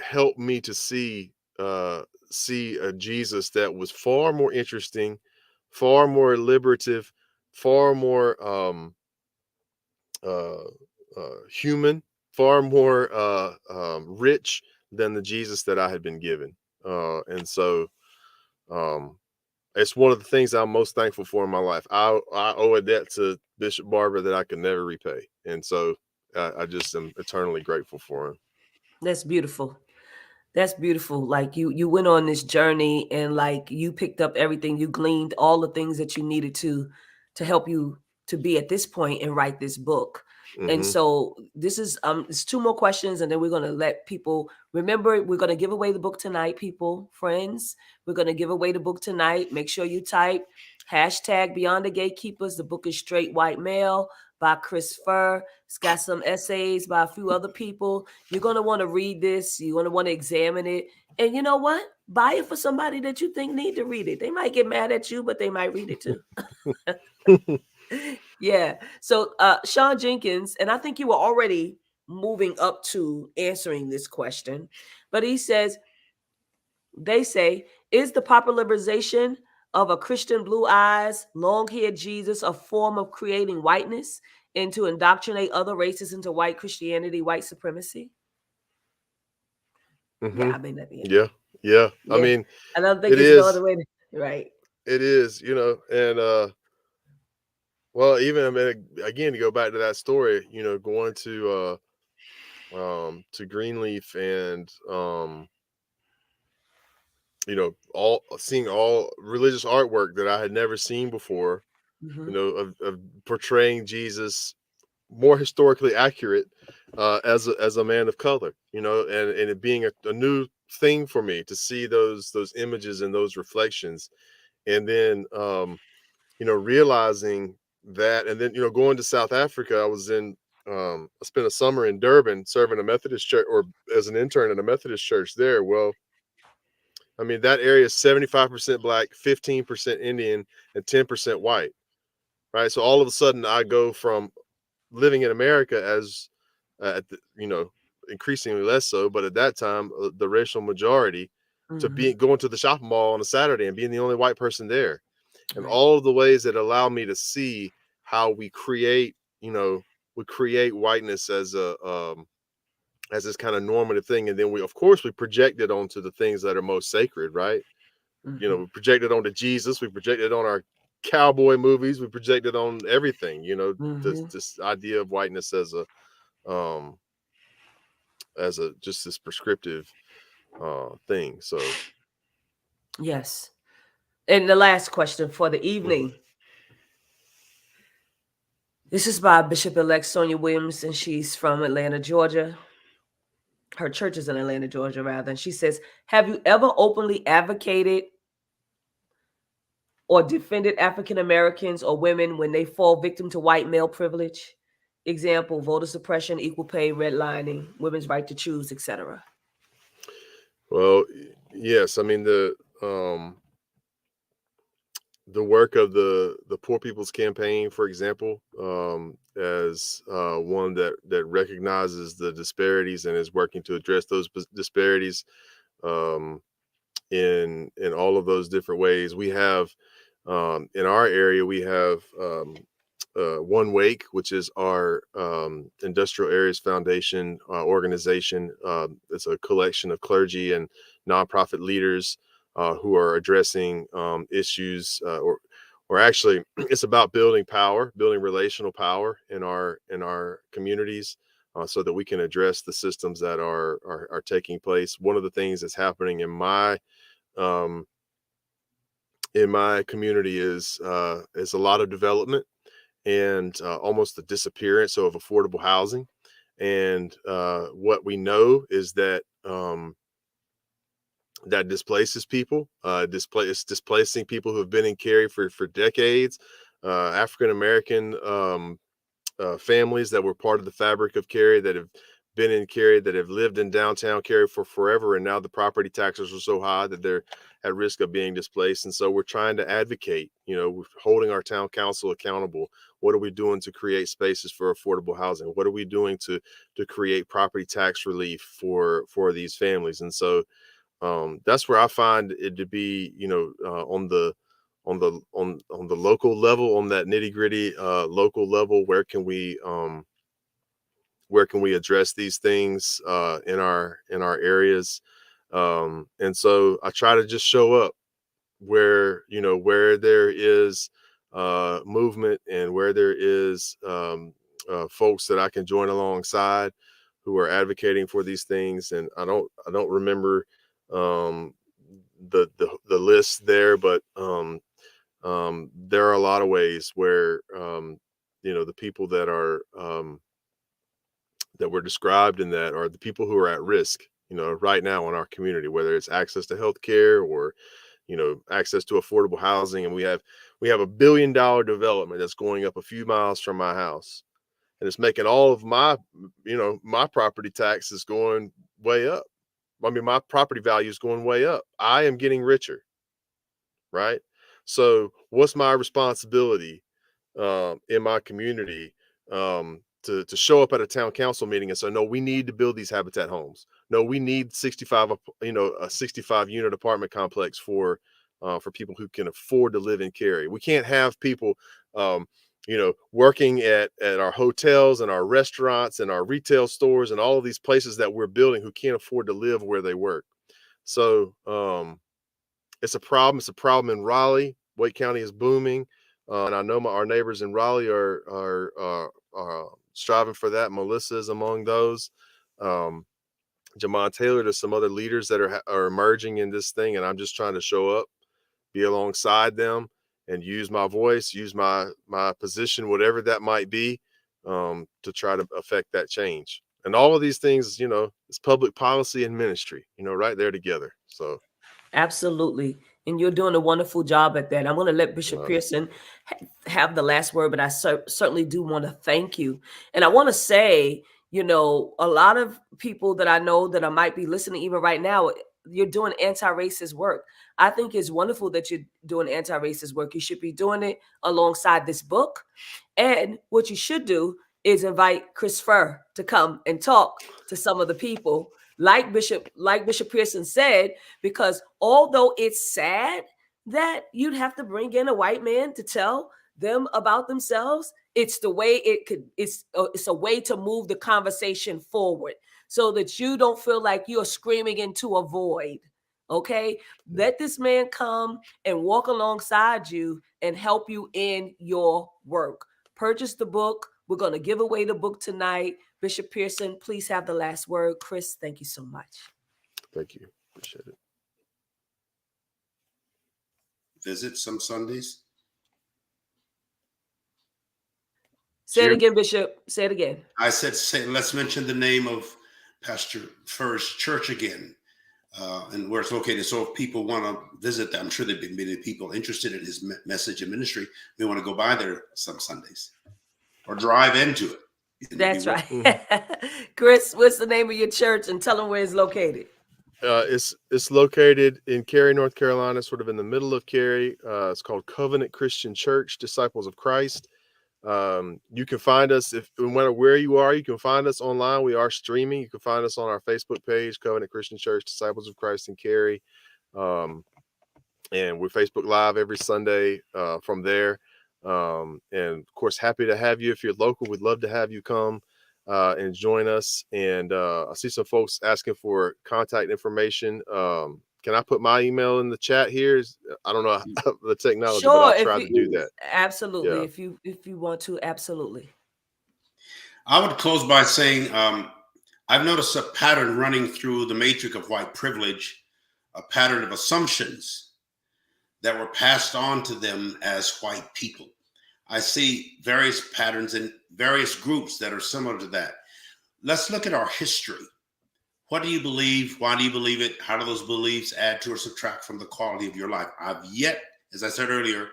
helped me to see a Jesus that was far more interesting, far more liberative, far more human, far more rich than the Jesus that I had been given. And so it's one of the things I'm most thankful for in my life. I owe a debt to Bishop Barber that I can never repay. And so I just am eternally grateful for him. That's beautiful. That's beautiful. Like you went on this journey, and like you picked up everything, you gleaned all the things that you needed to help you to be at this point and write this book. And Mm-hmm. so this is it's 2 more questions, and then we're going to let people remember. We're going to give away the book tonight, people, friends. We're going to give away the book tonight. Make sure you type hashtag Beyond the Gatekeepers. The book is Straight White Male by Furr. It's got some essays by a few other people. You're going to want to read this. You're going to want to examine it. And you know what? Buy it for somebody that you think need to read it. They might get mad at you, but they might read it too. Yeah. So Sean Jenkins, and I think you were already moving up to answering this question, but he says, they say, is the popularization of a Christian blue eyes, long-haired Jesus a form of creating whiteness? and to indoctrinate other races into white Christianity, white supremacy? Yeah, I mean, Yeah. Yeah. I yeah. mean, I don't think it there's no is. other way to, right. It is, and well, even I mean, again, to go back to that story, going to Greenleaf and all seeing all religious artwork that I had never seen before, Mm-hmm. of portraying Jesus more historically accurate as a man of color, and it being a new thing for me to see those images and those reflections, and then realizing that, and then going to South Africa. I spent a summer in Durban serving a Methodist church, or as an intern at a Methodist church there. Well, I mean, that area is 75% black, 15% Indian, and 10% white, right? So all of a sudden I go from living in America as increasingly less so, but at that time the racial majority, to Mm-hmm. being going to the shopping mall on a Saturday and being the only white person there, and Right. all of the ways that allow me to see how we create whiteness as this kind of normative thing, and then we, of course, we project it onto the things that are most sacred, right? Mm-hmm. We project it onto Jesus, we project it on our cowboy movies, we project it on everything, Mm-hmm. this idea of whiteness um as a just this prescriptive thing. So Yes. And the last question for the mhm. evening. This is by Bishop-elect Sonia Williams, and she's from Atlanta, Georgia. Her church is in Atlanta, Georgia, rather. And she says, have you ever openly advocated or defended African Americans or women when they fall victim to white male privilege? Example, voter suppression, equal pay, redlining, women's right to choose, etc. Well, yes, I mean the work of the Poor People's Campaign, for example, as one that recognizes the disparities and is working to address those disparities, um, in all of those different ways. We have in our area, we have One Wake, which is our Industrial Areas Foundation organization. It's a collection of clergy and nonprofit leaders who are addressing issues, or actually, it's about building power, building relational power in our communities, so that we can address the systems that are taking place. One of the things that's happening um, in my community is a lot of development and almost the disappearance of affordable housing. And what we know is that that displaces people. It's displacing people who have been in Cary for decades. African American families that were part of the fabric of Cary, that have been in Cary, that have lived in downtown Cary for forever, and now the property taxes are so high that they're at risk of being displaced. And so we're trying to advocate, we're holding our town council accountable. What are we doing to create spaces for affordable housing? What are we doing to create property tax relief for these families? And so that's where I find it to be, on the local level, on that nitty gritty local level. Where can we address these things in our areas? And so I try to just show up where there is movement, and where there is folks that I can join alongside who are advocating for these things. And I don't remember um, the list there, but there are a lot of ways where the people that were described in that are the people who are at risk, right now in our community, whether it's access to healthcare or access to affordable housing. And we have $1 billion development that's going up a few miles from my house, and it's making all of my property taxes going way up. I mean, my property value is going way up. I am getting richer, right? So what's my responsibility in my community, to show up at a town council meeting and say, no, we need to build these habitat homes. No, we need a 65 unit apartment complex for people who can afford to live in Cary. We can't have people, working at our hotels and our restaurants and our retail stores and all of these places that we're building who can't afford to live where they work. So it's a problem. It's a problem in Raleigh. Wake County is booming. And I know our neighbors in Raleigh are striving for that. Melissa is among those. Jamon Taylor, there's some other leaders that are emerging in this thing. And I'm just trying to show up, be alongside them, and use my voice, use my position, whatever that might be, to try to affect that change. And all of these things, it's public policy and ministry, right there together. So absolutely. And you're doing a wonderful job at that. I'm going to let Bishop Pearson have the last word, but I certainly do want to thank you. And I want to say, a lot of people that I know that I might be listening even right now, you're doing anti-racist work. I think it's wonderful that you're doing anti-racist work. You should be doing it alongside this book. And what you should do is invite Chris Furr to come and talk to some of the people like Bishop Pearson said, because although it's sad that you'd have to bring in a white man to tell them about themselves, it's the way it's a way to move the conversation forward so that you don't feel like you're screaming into a void. Okay, let this man come and walk alongside you and help you in your work. Purchase the book. We're going to give away the book tonight. Bishop Pearson, please have the last word. Chris, thank you so much. Thank you. Appreciate it. Visit some Sundays. Say it again, Bishop. Say it again. I said, let's mention the name of Pastor Furr's church again, and where it's located. So if people want to visit, I'm sure there've been many people interested in his message and ministry. They want to go by there some Sundays or drive into it. That's right. Chris, what's the name of your church, and tell them where it's located? It's located in Cary, North Carolina, sort of in the middle of Cary. It's called Covenant Christian Church, Disciples of Christ. You can find us no matter where you are. You can find us online. We are streaming. You can find us on our Facebook page, Covenant Christian Church, Disciples of Christ in Cary. And we're Facebook Live every Sunday from there. And of course, happy to have you. If you're local, we'd love to have you come and join us. And I see some folks asking for contact information. Can I put my email in the chat here? I don't know the technology, sure, but I'll try to do that. Absolutely. Yeah. If you want to, absolutely. I would close by saying I've noticed a pattern running through the matrix of white privilege, a pattern of assumptions that were passed on to them as white people. I see various patterns in various groups that are similar to that. Let's look at our history. What do you believe? Why do you believe it? How do those beliefs add to or subtract from the quality of your life? I've yet, as I said earlier,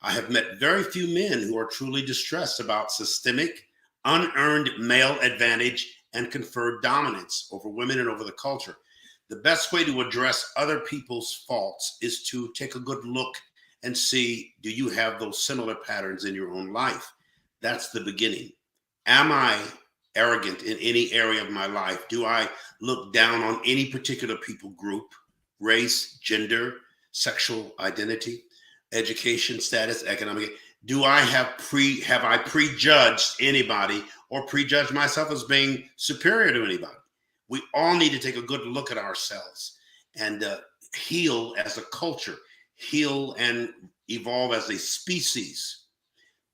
I have met very few men who are truly distressed about systemic, unearned male advantage and conferred dominance over women and over the culture. The best way to address other people's faults is to take a good look and see, do you have those similar patterns in your own life? That's the beginning. Am I arrogant in any area of my life? Do I look down on any particular people group, race, gender, sexual identity, education status, economic? Do I have I prejudged anybody or prejudged myself as being superior to anybody? We all need to take a good look at ourselves and heal as a culture, heal and evolve as a species.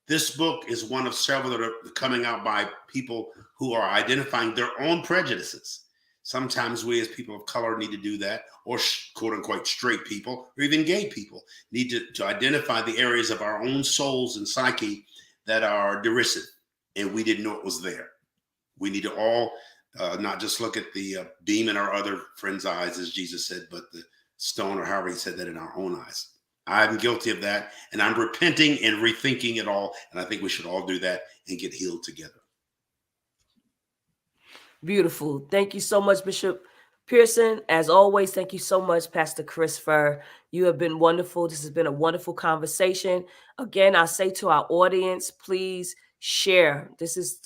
This book is one of several that are coming out by people who are identifying their own prejudices. Sometimes we as people of color need to do that, or quote unquote straight people, or even gay people need to identify the areas of our own souls and psyche that are derisive and we didn't know it was there. We need to all not just look at the beam in our other friend's eyes, as Jesus said, but the stone, or however he said that, in our own eyes. I'm guilty of that, and I'm repenting and rethinking it all, and I think we should all do that and get healed together. Beautiful. Thank you so much, Bishop Pearson. As always, thank you so much, Pastor Chris Furr. You have been wonderful. This has been a wonderful conversation. Again, I'll say to our audience, please share.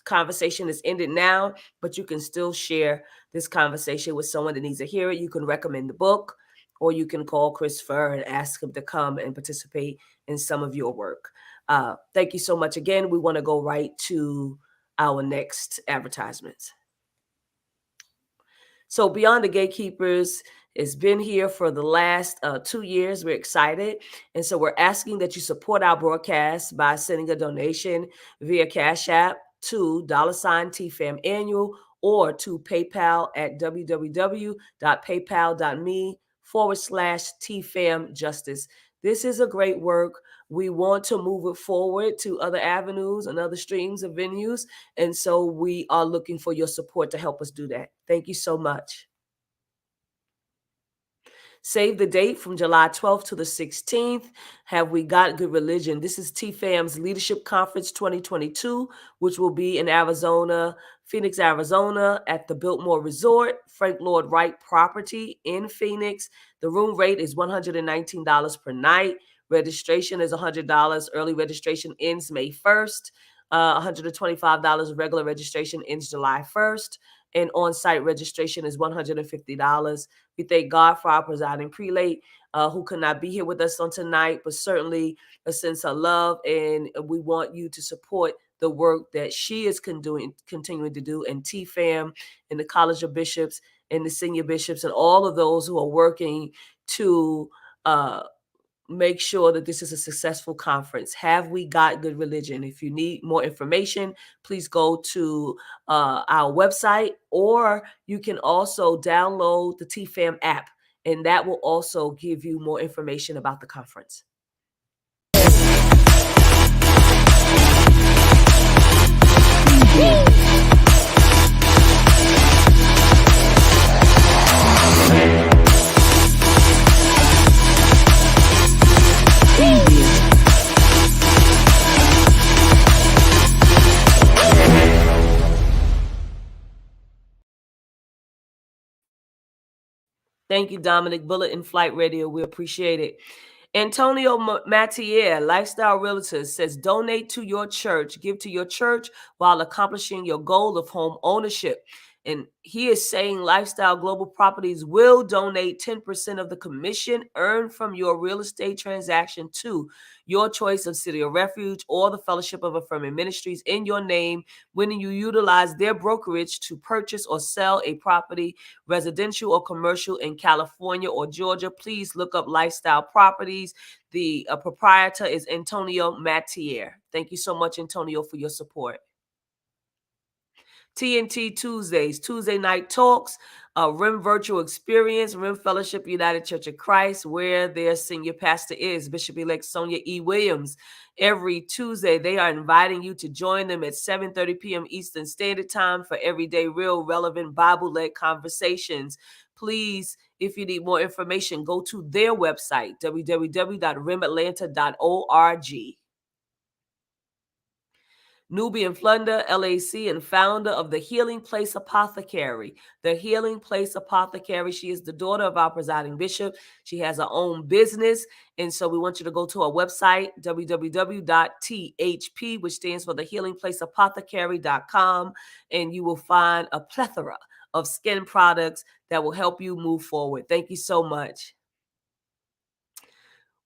Conversation is ended now, but you can still share this conversation with someone that needs to hear it. You can recommend the book, or you can call Chris Furr and ask him to come and participate in some of your work. Thank you so much again. We want to go right to our next advertisements. So Beyond the Gatekeepers has been here for the last 2 years. We're excited. And so we're asking that you support our broadcast by sending a donation via Cash App to $TFAM annual or to PayPal at www.paypal.me/TFAM justice. This is a great work. We want to move it forward to other avenues and other streams of venues. And so we are looking for your support to help us do that. Thank you so much. Save the date from July 12th to the 16th. Have We Got Good Religion? This is TFAM's Leadership Conference 2022, which will be in Arizona, Phoenix, Arizona, at the Biltmore Resort, Frank Lloyd Wright property in Phoenix. The room rate is $119 per night. Registration is $100. Early registration ends May 1st. $125 regular registration ends July 1st. And on-site registration is $150. We thank God for our presiding prelate who could not be here with us on tonight, but certainly a sense of love. And we want you to support the work that she is continuing to do, and TFAM and the College of Bishops and the senior bishops and all of those who are working to make sure that this is a successful conference. Have We Got Good Religion? If you need more information, please go to our website, or you can also download the TFAM app, and that will also give you more information about the conference. Thank you, Dominic. Bullet in Flight Radio. We appreciate it. Antonio Matier, Lifestyle Realtors, says donate to your church. Give to your church while accomplishing your goal of home ownership. And he is saying Lifestyle Global Properties will donate 10% of the commission earned from your real estate transaction to your choice of City of Refuge or the Fellowship of Affirming Ministries in your name when you utilize their brokerage to purchase or sell a property, residential or commercial, in California or Georgia. Please look up Lifestyle Properties. The proprietor is Antonio Matier. Thank you so much, Antonio, for your support. TNT Tuesdays, Tuesday Night Talks, RIM Virtual Experience, RIM Fellowship United Church of Christ, where their senior pastor is Bishop-elect Sonia E. Williams. Every Tuesday, they are inviting you to join them at 7:30 p.m. Eastern Standard Time for everyday, real, relevant, Bible-led conversations. Please, if you need more information, go to their website, www.rimatlanta.org. Nubian Flunder, LAC, and founder of the Healing Place Apothecary. The Healing Place Apothecary. She is the daughter of our presiding bishop. She has her own business. And so we want you to go to our website, www.thp, which stands for the healingplaceapothecary.com, and you will find a plethora of skin products that will help you move forward. Thank you so much.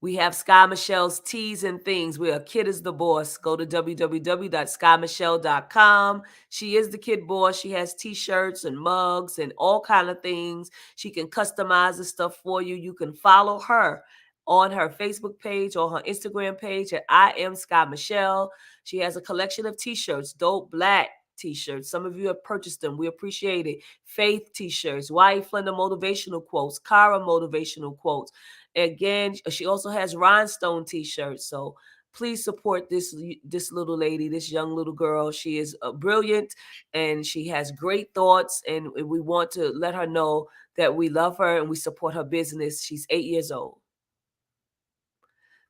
We have Sky Michelle's Teas and Things, where a kid is the boss. Go to www.skymichelle.com. She is the kid boss. She has T-shirts and mugs and all kind of things. She can customize the stuff for you. You can follow her on her Facebook page or her Instagram page at I Am Sky Michelle. She has a collection of T-shirts, dope black T-shirts. Some of you have purchased them. We appreciate it. Faith T-shirts, Y. Flunder motivational quotes, Kara motivational quotes. Again, she also has rhinestone T-shirts. So please support this little lady, this young little girl. She is brilliant, and she has great thoughts, and we want to let her know that we love her and we support her business. She's 8 years old.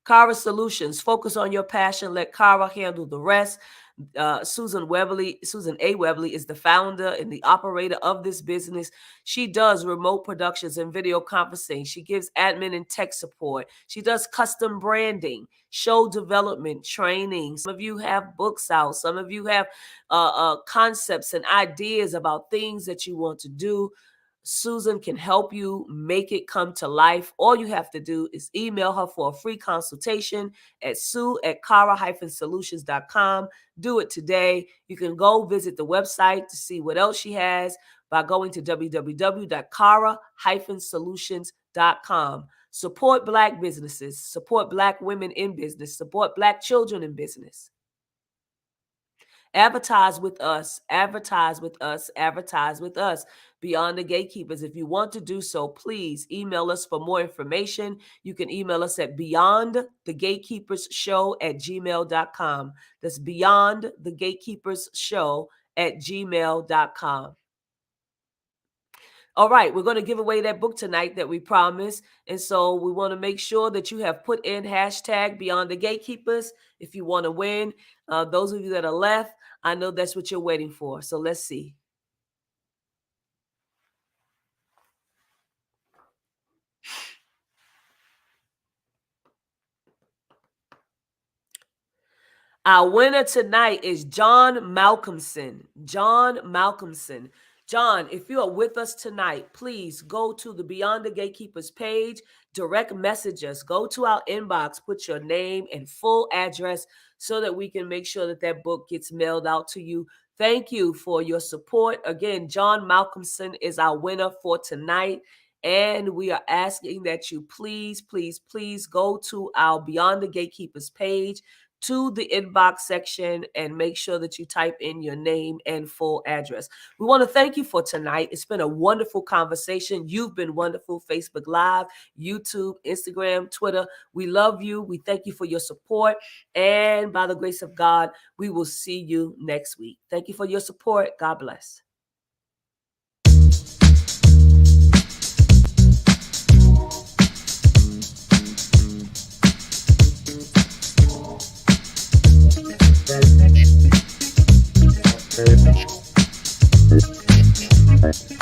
Kara Solutions, focus on your passion. Let Kara handle the rest. Susan A. Webley is the founder and the operator of this business. She does remote productions and video conferencing. She gives admin and tech support. She does custom branding, show development, training. Some of you have books out. Some of you have concepts and ideas about things that you want to do. Susan can help you make it come to life. All you have to do is email her for a free consultation at sue@cara-solutions.com. Do it today. You can go visit the website to see what else she has by going to www.cara-solutions.com. Support Black businesses, support Black women in business, support Black children in business. Advertise with us, advertise with us, advertise with us. Beyond the Gatekeepers. If you want to do so, please email us for more information. You can email us at beyondthegatekeepersshow@gmail.com. That's beyondthegatekeepersshow@gmail.com. All right, we're going to give away that book tonight that we promised. And so we want to make sure that you have put in hashtag Beyond the Gatekeepers if you want to win. Those of you that are left, I know that's what you're waiting for. So let's see. Our winner tonight is John Malcolmson. John Malcolmson. John, if you are with us tonight, please go to the Beyond the Gatekeepers page, direct message us, go to our inbox, put your name and full address so that we can make sure that that book gets mailed out to you. Thank you for your support. Again, John Malcolmson is our winner for tonight. And we are asking that you please, please, please go to our Beyond the Gatekeepers page, to the inbox section, and make sure that you type in your name and full address. We want to thank you for tonight. It's been a wonderful conversation. You've been wonderful. Facebook Live, YouTube, Instagram, Twitter. We love you. We thank you for your support. And by the grace of God, we will see you next week. Thank you for your support. God bless. Very much.